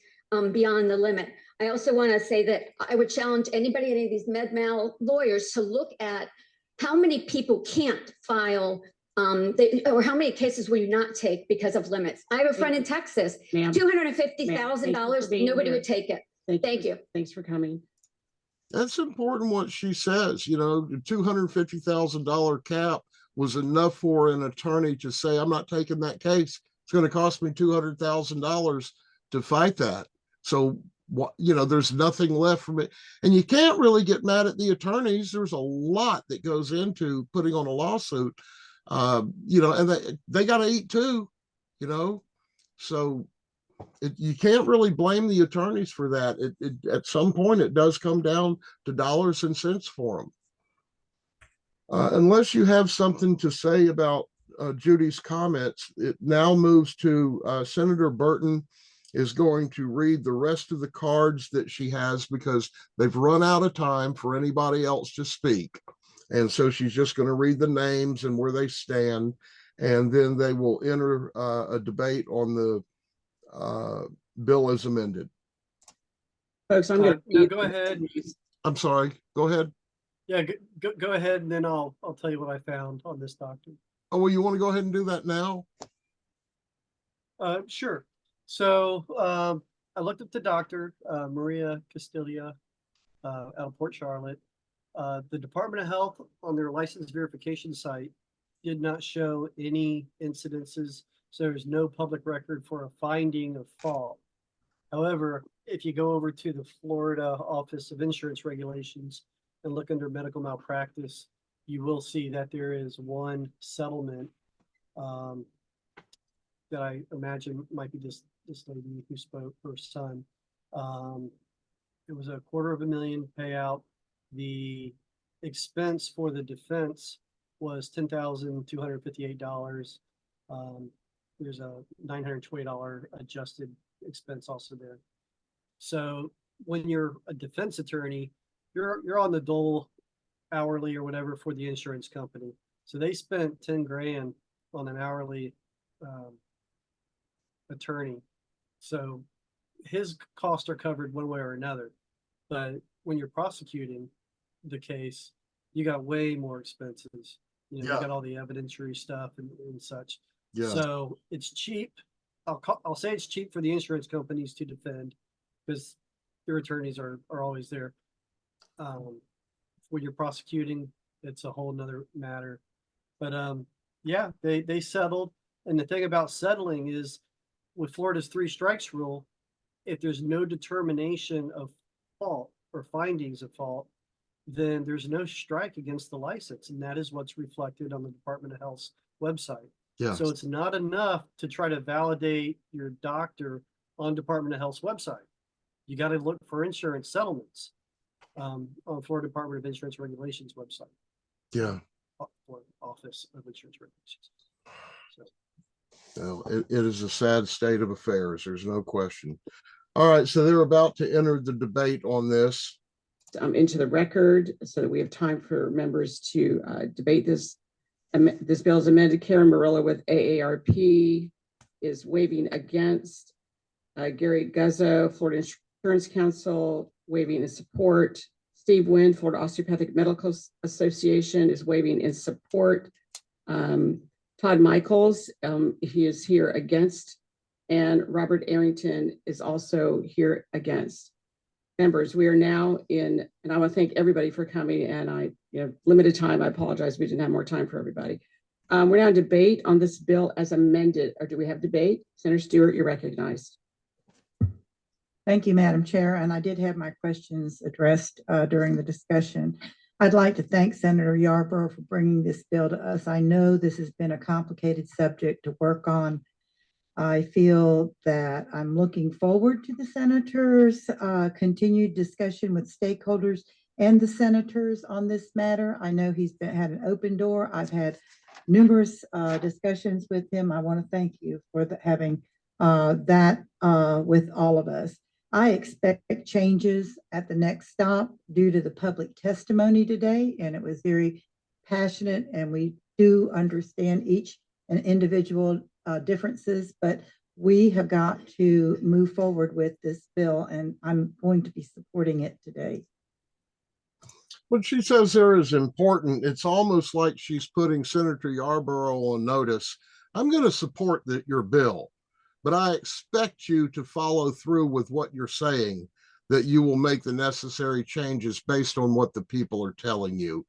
beyond the limit. I also want to say that I would challenge anybody, any of these med mal lawyers, to look at how many people can't file or how many cases will you not take because of limits. I have a friend in Texas, $250,000, nobody would take it. Thank you. Thanks for coming. That's important what she says, you know, the $250,000 cap was enough for an attorney to say, I'm not taking that case. It's going to cost me $200,000 to fight that. So what, you know, there's nothing left from it. And you can't really get mad at the attorneys. There's a lot that goes into putting on a lawsuit. You know, and they got to eat too, you know. So you can't really blame the attorneys for that. At some point, it does come down to dollars and cents for them. Unless you have something to say about Judy's comments, it now moves to Senator Burton is going to read the rest of the cards that she has because they've run out of time for anybody else to speak. And so she's just going to read the names and where they stand, and then they will enter a debate on the bill as amended. Folks, I'm going to go ahead. I'm sorry. Go ahead. Yeah, go ahead, and then I'll tell you what I found on this document. Oh, well, you want to go ahead and do that now? Sure. So I looked up the doctor, Maria Castilla, out of Port Charlotte. The Department of Health on their license verification site did not show any incidences, so there's no public record for a finding of fault. However, if you go over to the Florida Office of Insurance Regulations and look under medical malpractice, you will see that there is one settlement that I imagine might be this lady who spoke, her son. It was a $250,000 payout. The expense for the defense was $10,258. There's a $920 adjusted expense also there. So when you're a defense attorney, you're on the dole hourly or whatever for the insurance company. So they spent 10 grand on an hourly attorney. So his costs are covered one way or another. But when you're prosecuting the case, you got way more expenses. You know, you got all the evidentiary stuff and such. Yeah. So it's cheap. I'll say it's cheap for the insurance companies to defend because their attorneys are always there. When you're prosecuting, it's a whole nother matter. But yeah, they settled. And the thing about settling is with Florida's 3 strikes rule, if there's no determination of fault or findings of fault, then there's no strike against the license. And that is what's reflected on the Department of Health's website. Yeah. So it's not enough to try to validate your doctor on Department of Health's website. You got to look for insurance settlements on Florida Department of Insurance Regulations website. Yeah. Office of Insurance Regulations. So. Well, it is a sad state of affairs. There's no question. All right. So they're about to enter the debate on this. Into the record so that we have time for members to debate this. This bill is amended. Karen Murillo with AARP is waving against. Gary Guzzo, Florida Insurance Council, waving in support. Steve Wynn, Florida Osteopathic Medical Association, is waving in support. Todd Michaels, he is here against. And Robert Arrington is also here against. Members, we are now in, and I want to thank everybody for coming, and limited time, I apologize, we didn't have more time for everybody. We're now in debate on this bill as amended, or do we have debate? Senator Stewart, you're recognized. Thank you, Madam Chair, and I did have my questions addressed during the discussion. I'd like to thank Senator Yarborough for bringing this bill to us. I know this has been a complicated subject to work on. I feel that I'm looking forward to the senators' continued discussion with stakeholders and the senators on this matter. I know he's had an open door. I've had numerous discussions with him. I want to thank you for having that with all of us. I expect changes at the next stop due to the public testimony today, and it was very passionate, and we do understand each and individual differences, but we have got to move forward with this bill, and I'm going to be supporting it today. What she says there is important. It's almost like she's putting Senator Yarborough on notice. I'm going to support your bill, but I expect you to follow through with what you're saying. that you will make the necessary changes based on what the people are telling you.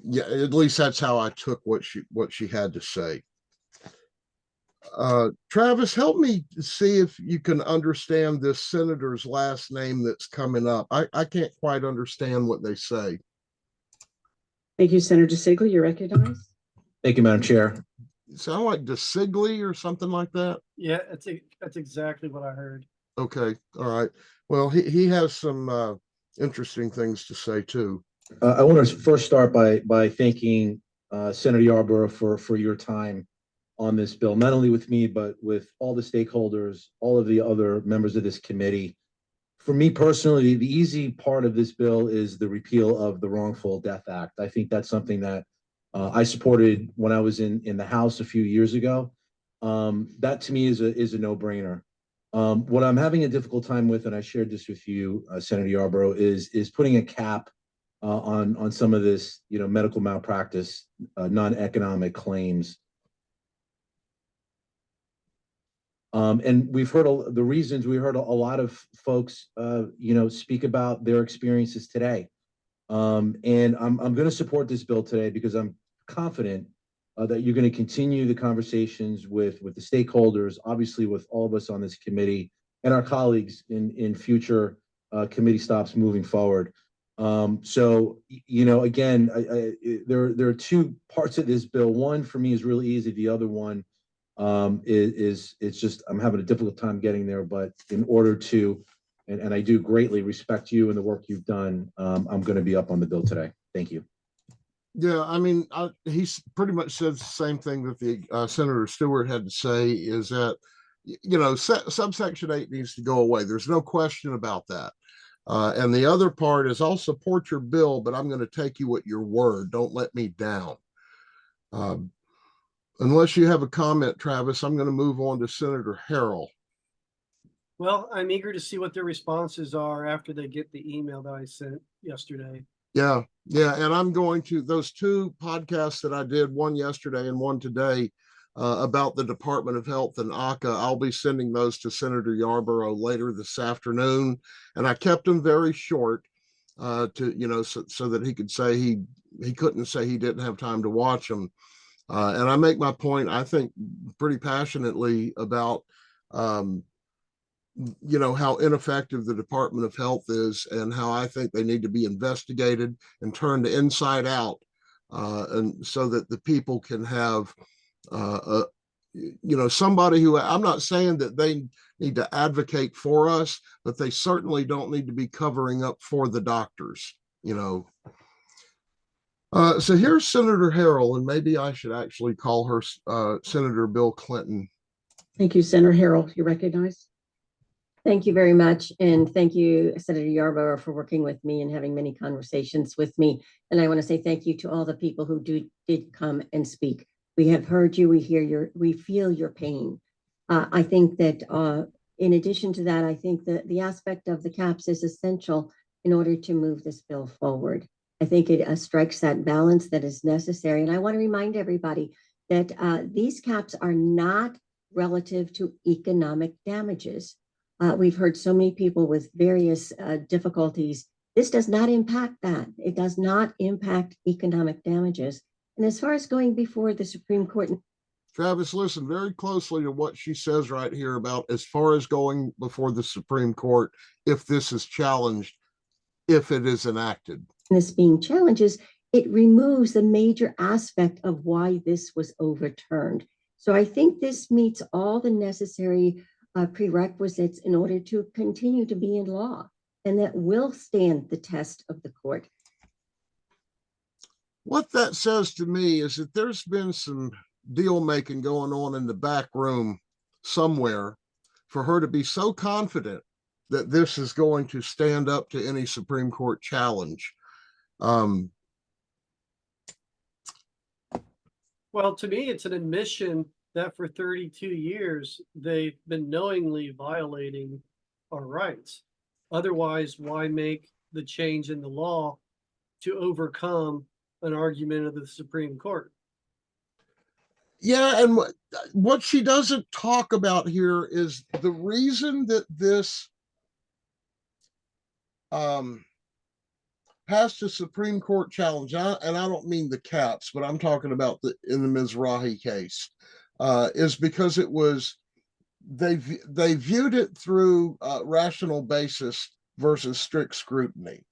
Yeah, at least that's how I took what she had to say. Travis, help me see if you can understand this senator's last name that's coming up. I can't quite understand what they say. Thank you, Senator DeSigley. You're recognized. Thank you, Madam Chair. Sound like DeSigley or something like that? Yeah, that's exactly what I heard. Okay, all right. Well, he has some interesting things to say too. I want to first start by thanking Senator Yarborough for your time on this bill, not only with me, but with all the stakeholders, all of the other members of this committee. For me personally, the easy part of this bill is the repeal of the Wrongful Death Act. I think that's something that I supported when I was in the House a few years ago. That to me is a no-brainer. What I'm having a difficult time with, and I shared this with you, Senator Yarborough, is putting a cap on some of this, medical malpractice, non-economic claims. And we've heard the reasons. We heard a lot of folks, speak about their experiences today. And I'm going to support this bill today because I'm confident that you're going to continue the conversations with the stakeholders, obviously with all of us on this committee and our colleagues in future committee stops moving forward. So, again, there are two parts of this bill. One for me is really easy. The other one it's just I'm having a difficult time getting there. But in order to, and I do greatly respect you and the work you've done, I'm going to be up on the bill today. Thank you. Yeah, I mean, he's pretty much said the same thing that the Senator Stewart had to say, is that, subsection 8 needs to go away. There's no question about that. And the other part is, I'll support your bill, but I'm going to take you at your word. Don't let me down. Unless you have a comment, Travis, I'm going to move on to Senator Harrell. Well, I'm eager to see what their responses are after they get the email that I sent yesterday. Yeah. And I'm going to those two podcasts that I did, one yesterday and one today, about the Department of Health and ACA. I'll be sending those to Senator Yarborough later this afternoon. And I kept them very short so that he could say he couldn't say he didn't have time to watch them. And I make my point, I think, pretty passionately about how ineffective the Department of Health is, and how I think they need to be investigated and turned inside out, and so that the people can have, somebody who, I'm not saying that they need to advocate for us, but they certainly don't need to be covering up for the doctors, So here's Senator Harrell, and maybe I should actually call her Senator Bill Clinton. Thank you, Senator Harrell. You recognize. Thank you very much. And thank you, Senator Yarborough, for working with me and having many conversations with me. And I want to say thank you to all the people who did come and speak. We have heard you, we feel your pain. I think that in addition to that, I think that the aspect of the caps is essential in order to move this bill forward. I think it strikes that balance that is necessary. And I want to remind everybody that these caps are not relative to economic damages. We've heard so many people with various difficulties. This does not impact that. It does not impact economic damages. And as far as going before the Supreme Court. Travis, listen very closely to what she says right here about as far as going before the Supreme Court, if this is challenged, if it is enacted. This being challenges, it removes the major aspect of why this was overturned. So I think this meets all the necessary prerequisites in order to continue to be in law, and that will stand the test of the court. What that says to me is that there's been some deal making going on in the back room somewhere for her to be so confident that this is going to stand up to any Supreme Court challenge. Well, to me, it's an admission that for 32 years, they've been knowingly violating our rights. Otherwise, why make the change in the law to overcome an argument of the Supreme Court? Yeah, and what she doesn't talk about here is the reason that this passed a Supreme Court challenge, and I don't mean the caps, but I'm talking about in the Mizrahi case, is because it was they viewed it through rational basis versus strict scrutiny.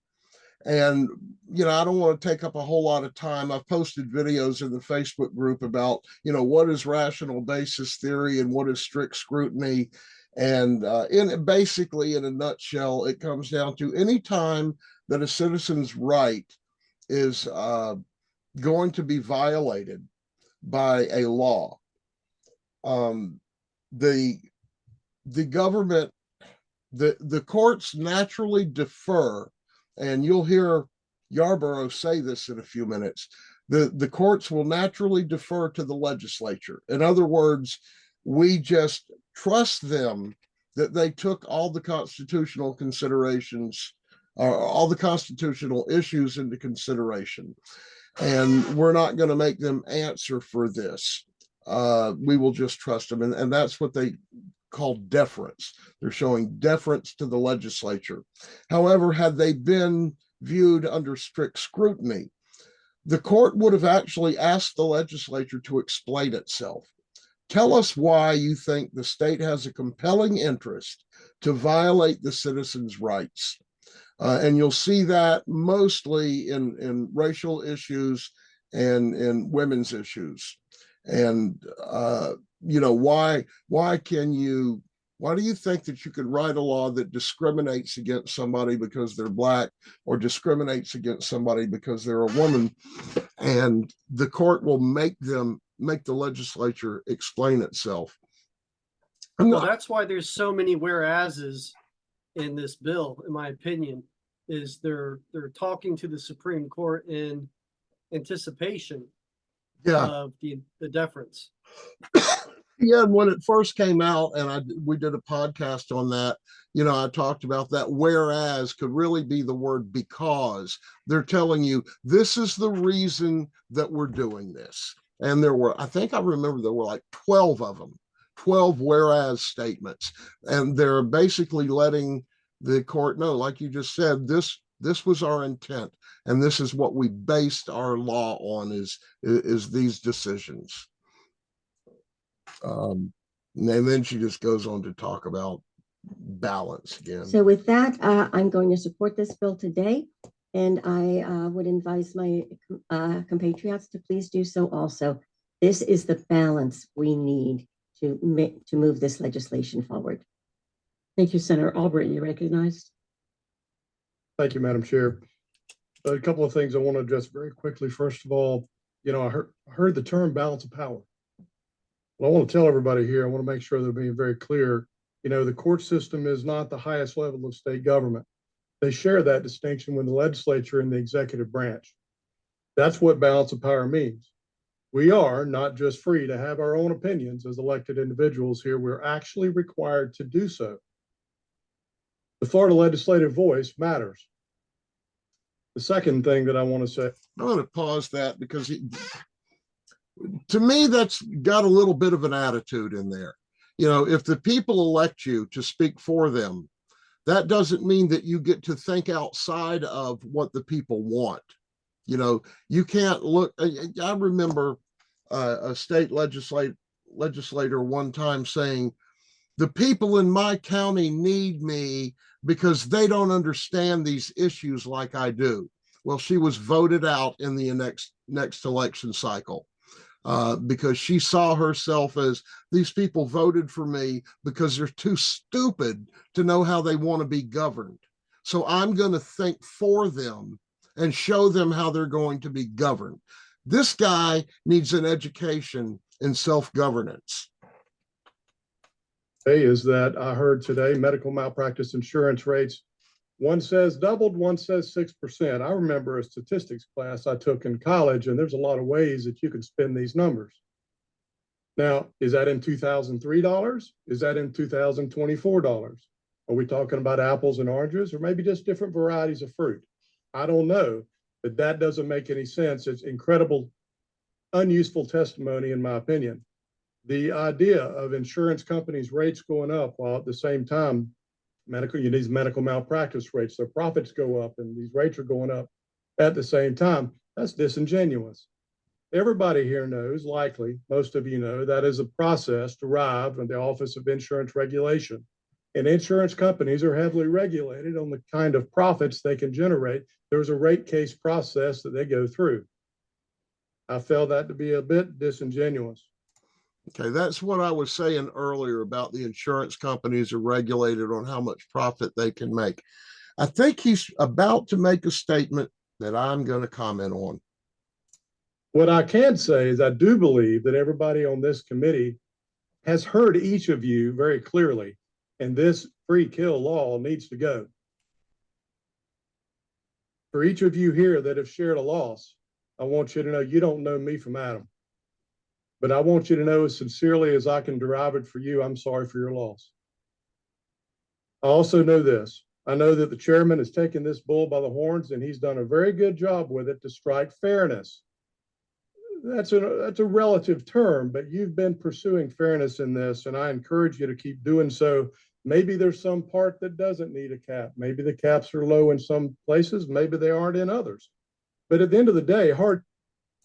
And, I don't want to take up a whole lot of time. I've posted videos in the Facebook group about, what is rational basis theory and what is strict scrutiny. And basically, in a nutshell, it comes down to any time that a citizen's right is going to be violated by a law, the government, the courts naturally defer, and you'll hear Yarborough say this in a few minutes. The courts will naturally defer to the legislature. In other words, we just trust them that they took all the constitutional considerations, all the constitutional issues into consideration. And we're not going to make them answer for this. We will just trust them. And that's what they call deference. They're showing deference to the legislature. However, had they been viewed under strict scrutiny, the court would have actually asked the legislature to explain itself. Tell us why you think the state has a compelling interest to violate the citizens' rights. And you'll see that mostly in racial issues and in women's issues. And why do you think that you could write a law that discriminates against somebody because they're black or discriminates against somebody because they're a woman, and the court will make the legislature explain itself? Well, that's why there's so many whereases in this bill, in my opinion, is they're talking to the Supreme Court in anticipation of the deference. Yeah, when it first came out, and we did a podcast on that, I talked about that whereas could really be the word because. They're telling you this is the reason that we're doing this. And I think I remember there were like 12 of them, 12 whereas statements. And they're basically letting the court know, like you just said, this was our intent. And this is what we based our law on is these decisions. And then she just goes on to talk about balance again. So with that, I'm going to support this bill today, and I would advise my compatriots to please do so also. This is the balance we need to move this legislation forward. Thank you, Senator Albright. You recognized. Thank you, Madam Chair. A couple of things I want to address very quickly. First of all, I heard the term balance of power. Well, I want to tell everybody here, I want to make sure they're being very clear. The court system is not the highest level of state government. They share that distinction with the legislature and the executive branch. That's what balance of power means. We are not just free to have our own opinions as elected individuals here, we're actually required to do so. The Florida legislative voice matters. The second thing that I want to say. I'm going to pause that because to me, that's got a little bit of an attitude in there. If the people elect you to speak for them, that doesn't mean that you get to think outside of what the people want. You can't look. I remember a state legislator one time saying, the people in my county need me because they don't understand these issues like I do. Well, she was voted out in the next election cycle. Because she saw herself as, these people voted for me because they're too stupid to know how they want to be governed. So I'm going to think for them and show them how they're going to be governed. This guy needs an education in self-governance. Is that I heard today medical malpractice insurance rates, one says doubled, one says 6%. I remember a statistics class I took in college, and there's a lot of ways that you can spin these numbers. Now, is that in $2003? Is that in $2024? Are we talking about apples and oranges, or maybe just different varieties of fruit? I don't know, but that doesn't make any sense. It's incredible unuseful testimony, in my opinion. The idea of insurance companies' rates going up while at the same time, these medical malpractice rates, their profits go up and these rates are going up at the same time, that's disingenuous. Everybody here knows, likely, most of you know, that is a process derived from the Office of Insurance Regulation. And insurance companies are heavily regulated on the kind of profits they can generate. There's a rate case process that they go through. I felt that to be a bit disingenuous. Okay, that's what I was saying earlier about the insurance companies are regulated on how much profit they can make. I think he's about to make a statement that I'm going to comment on. What I can say is I do believe that everybody on this committee has heard each of you very clearly, and this free kill law needs to go. For each of you here that have shared a loss, I want you to know you don't know me from Adam. But I want you to know as sincerely as I can derive it for you, I'm sorry for your loss. I also know this. I know that the chairman has taken this bull by the horns and he's done a very good job with it to strike fairness. That's a relative term, but you've been pursuing fairness in this, and I encourage you to keep doing so. Maybe there's some part that doesn't need a cap. Maybe the caps are low in some places, maybe they aren't in others. But at the end of the day, hard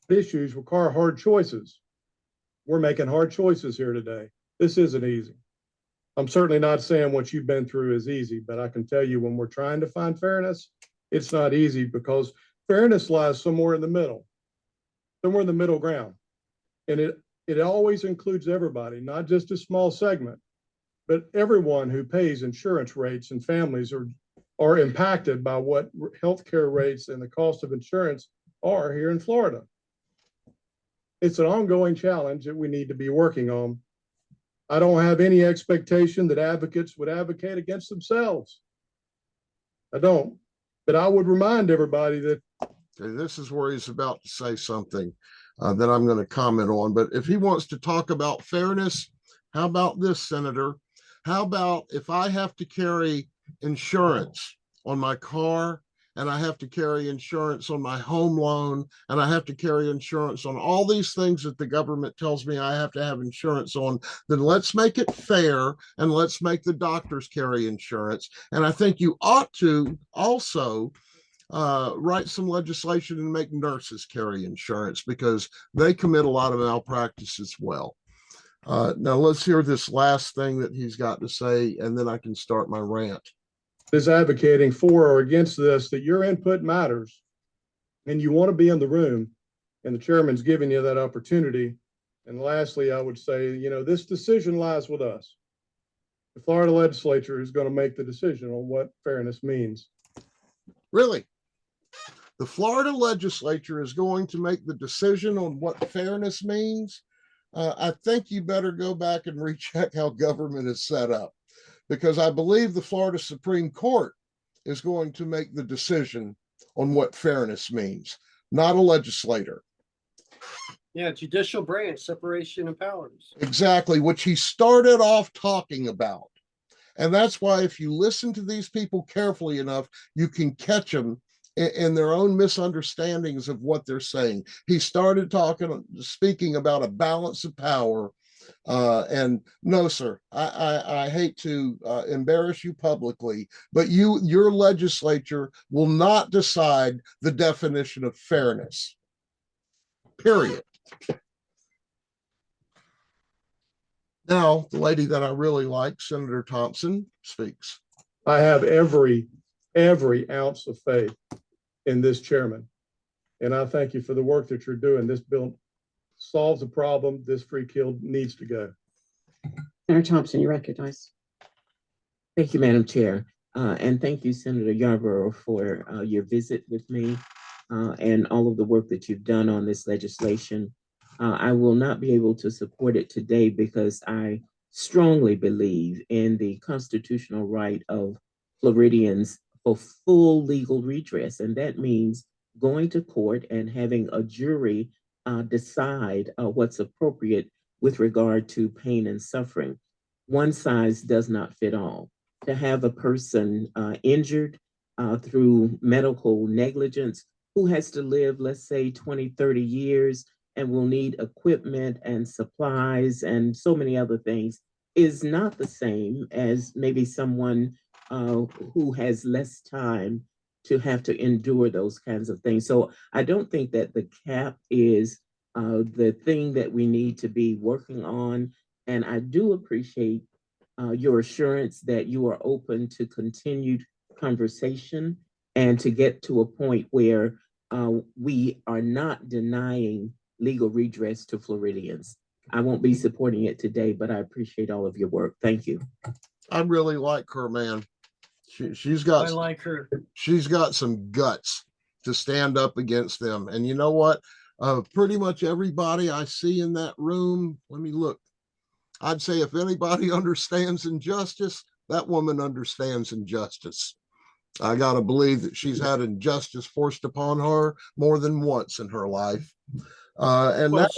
issues require hard choices. We're making hard choices here today. This isn't easy. I'm certainly not saying what you've been through is easy, but I can tell you when we're trying to find fairness, it's not easy because fairness lies somewhere in the middle ground. And it always includes everybody, not just a small segment, but everyone who pays insurance rates, and families are impacted by what healthcare rates and the cost of insurance are here in Florida. It's an ongoing challenge that we need to be working on. I don't have any expectation that advocates would advocate against themselves. I don't, but I would remind everybody that. Okay, this is where he's about to say something that I'm going to comment on. But if he wants to talk about fairness, how about this, Senator? How about if I have to carry insurance on my car, and I have to carry insurance on my home loan, and I have to carry insurance on all these things that the government tells me I have to have insurance on, then let's make it fair and let's make the doctors carry insurance. And I think you ought to also write some legislation and make nurses carry insurance because they commit a lot of malpractice as well. Now let's hear this last thing that he's got to say, and then I can start my rant. Is advocating for or against this, that your input matters and you want to be in the room, and the chairman's giving you that opportunity. And lastly, I would say, this decision lies with us. The Florida legislature is going to make the decision on what fairness means. Really? The Florida legislature is going to make the decision on what fairness means? I think you better go back and recheck how government is set up, because I believe the Florida Supreme Court is going to make the decision on what fairness means, not a legislator. Yeah, judicial branch, separation of powers. Exactly, which he started off talking about. And that's why if you listen to these people carefully enough, you can catch them in their own misunderstandings of what they're saying. He started speaking about a balance of power. And no, sir, I hate to embarrass you publicly, but your legislature will not decide the definition of fairness. Period. Now, the lady that I really like, Senator Thompson, speaks. I have every ounce of faith in this chairman, and I thank you for the work that you're doing. This bill solves a problem. This free kill needs to go. Senator Thompson, you recognize. Thank you, Madam Chair. And thank you, Senator Yarborough, for your visit with me and all of the work that you've done on this legislation. I will not be able to support it today because I strongly believe in the constitutional right of Floridians for full legal redress. And that means going to court and having a jury decide what's appropriate with regard to pain and suffering. One size does not fit all. To have a person injured through medical negligence who has to live, let's say, 20, 30 years and will need equipment and supplies and so many other things is not the same as maybe someone who has less time to have to endure those kinds of things. So I don't think that the cap is the thing that we need to be working on. And I do appreciate your assurance that you are open to continued conversation and to get to a point where we are not denying legal redress to Floridians. I won't be supporting it today, but I appreciate all of your work. Thank you. I really like her, man. She's I got like her. she's got some guts to stand up against them. And you know what? Pretty much everybody I see in that room, let me look. I'd say if anybody understands injustice, that woman understands injustice. I got to believe that she's had injustice forced upon her more than once in her life. And Well,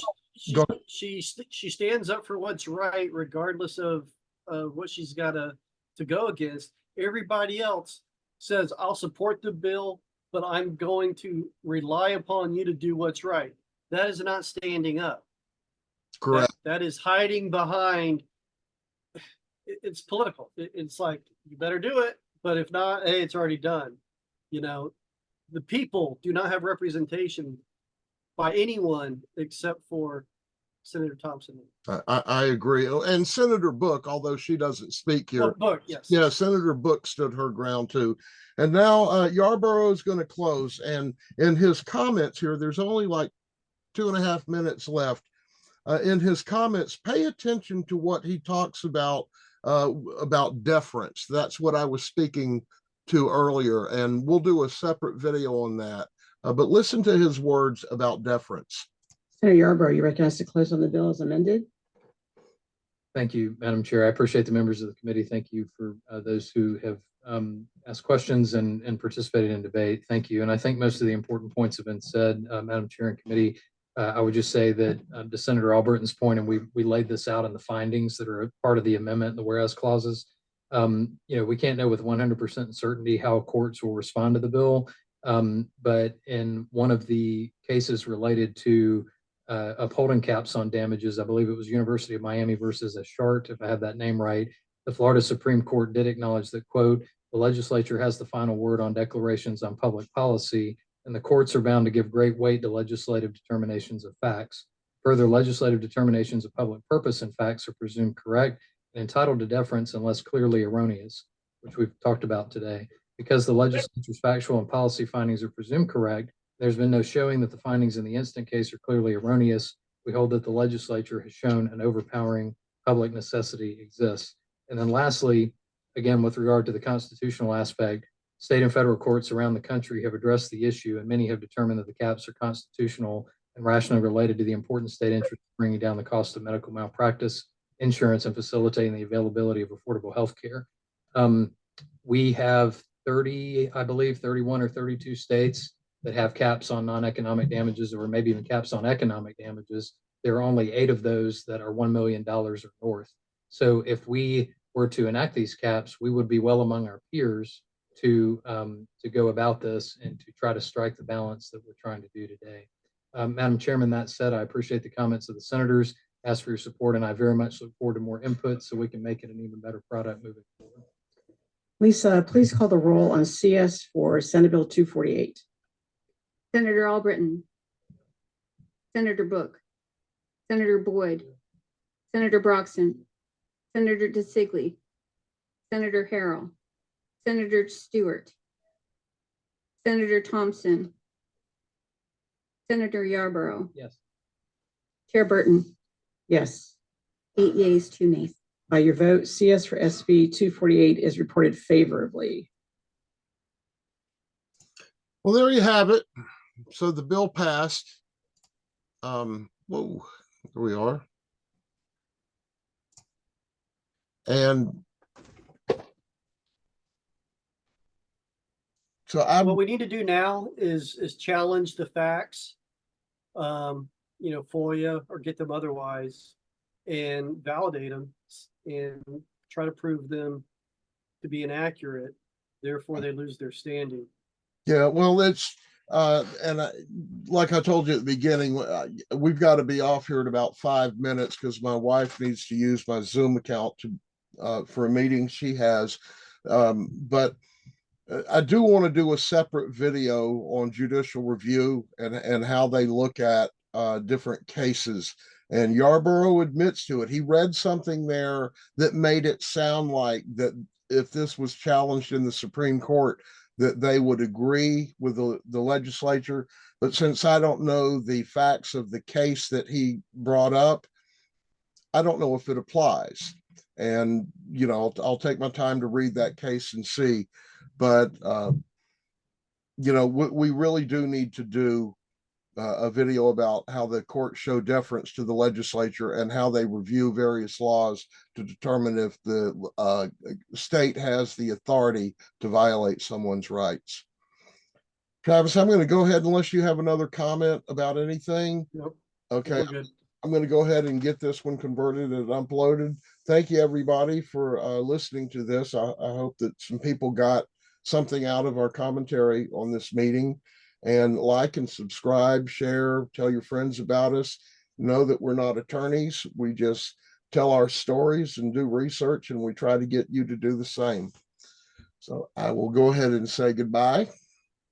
now, she stands up for what's right, regardless of what she's got to go against. Everybody else says, I'll support the bill, but I'm going to rely upon you to do what's right. That is not standing up. correct. That is hiding behind. It's political. It's like, you better do it, but if not, hey, it's already done. You know, the people do not have representation by anyone except for Senator Thompson. I agree. And Senator Book, although she doesn't speak here. Oh, Book, yes. Yeah, Senator Book stood her ground too. And now Yarborough is going to close. And in his comments here, there's only like 2.5 minutes left. In his comments, pay attention to what he talks about deference. That's what I was speaking to earlier. And we'll do a separate video on that. But listen to his words about deference. Senator Yarborough, you recognize to close on the bill as amended? Thank you, Madam Chair. I appreciate the members of the committee. Thank you for those who have asked questions and participated in debate. Thank you. And I think most of the important points have been said, Madam Chair and committee. I would just say that to Senator Albertin's point, and we laid this out in the findings that are a part of the amendment, the whereas clauses. We can't know with 100% certainty how courts will respond to the bill. But in one of the cases related to upholding caps on damages, I believe it was University of Miami versus Ashart, if I have that name right, the Florida Supreme Court did acknowledge that, quote, the legislature has the final word on declarations on public policy, and the courts are bound to give great weight to legislative determinations of facts. Further, legislative determinations of public purpose and facts are presumed correct and entitled to deference unless clearly erroneous, which we've talked about today. Because the legislature's factual and policy findings are presumed correct, there's been no showing that the findings in the instant case are clearly erroneous. We hold that the legislature has shown an overpowering public necessity exists. And then lastly, again, with regard to the constitutional aspect, state and federal courts around the country have addressed the issue, and many have determined that the caps are constitutional and rationally related to the important state interest of bringing down the cost of medical malpractice insurance and facilitating the availability of affordable health care. We have 31 or 32 states that have caps on non-economic damages, or maybe even caps on economic damages. There are only 8 of those that are $1 million or north. So if we were to enact these caps, we would be well among our peers to go about this and to try to strike the balance that we're trying to do today. Madam Chairman, that said, I appreciate the comments of the senators, ask for your support, and I very much look forward to more input so we can make it an even better product moving forward. Lisa, please call the roll on CS for Senate Bill 248. Senator Albritton, Senator Book, Senator Boyd, Senator Broxton, Senator DeSigley, Senator Harrell, Senator Stewart, Senator Thompson, Senator Yarborough. Yes. Chair Burton. Yes. 8 yeas, 2 nays. By your vote, CS for SB 248 is reported favorably. Well, there you have it. So the bill passed. Whoa, there we are. And so what we need to do now is challenge the facts, FOIA or get them otherwise, and validate them and try to prove them to be inaccurate. Therefore, they lose their standing. Yeah, well, it's Like I told you at the beginning, we've got to be off here in about 5 minutes because my wife needs to use my Zoom account for a meeting she has. But I do want to do a separate video on judicial review and how they look at different cases. And Yarborough admits to it. He read something there that made it sound like that if this was challenged in the Supreme Court, that they would agree with the legislature. But since I don't know the facts of the case that he brought up, I don't know if it applies. And, you know, I'll take my time to read that case and see. But, you know, we really do need to do a video about how the courts show deference to the legislature and how they review various laws to determine if the state has the authority to violate someone's rights. Travis, I'm going to go ahead unless you have another comment about anything. Nope. Okay. We're good. I'm going to go ahead and get this one converted and uploaded. Thank you, everybody, for listening to this. I hope that some people got something out of our commentary on this meeting. And like and subscribe, share, tell your friends about us. Know that we're not attorneys. We just tell our stories and do research, and we try to get you to do the same. So I will go ahead and say goodbye.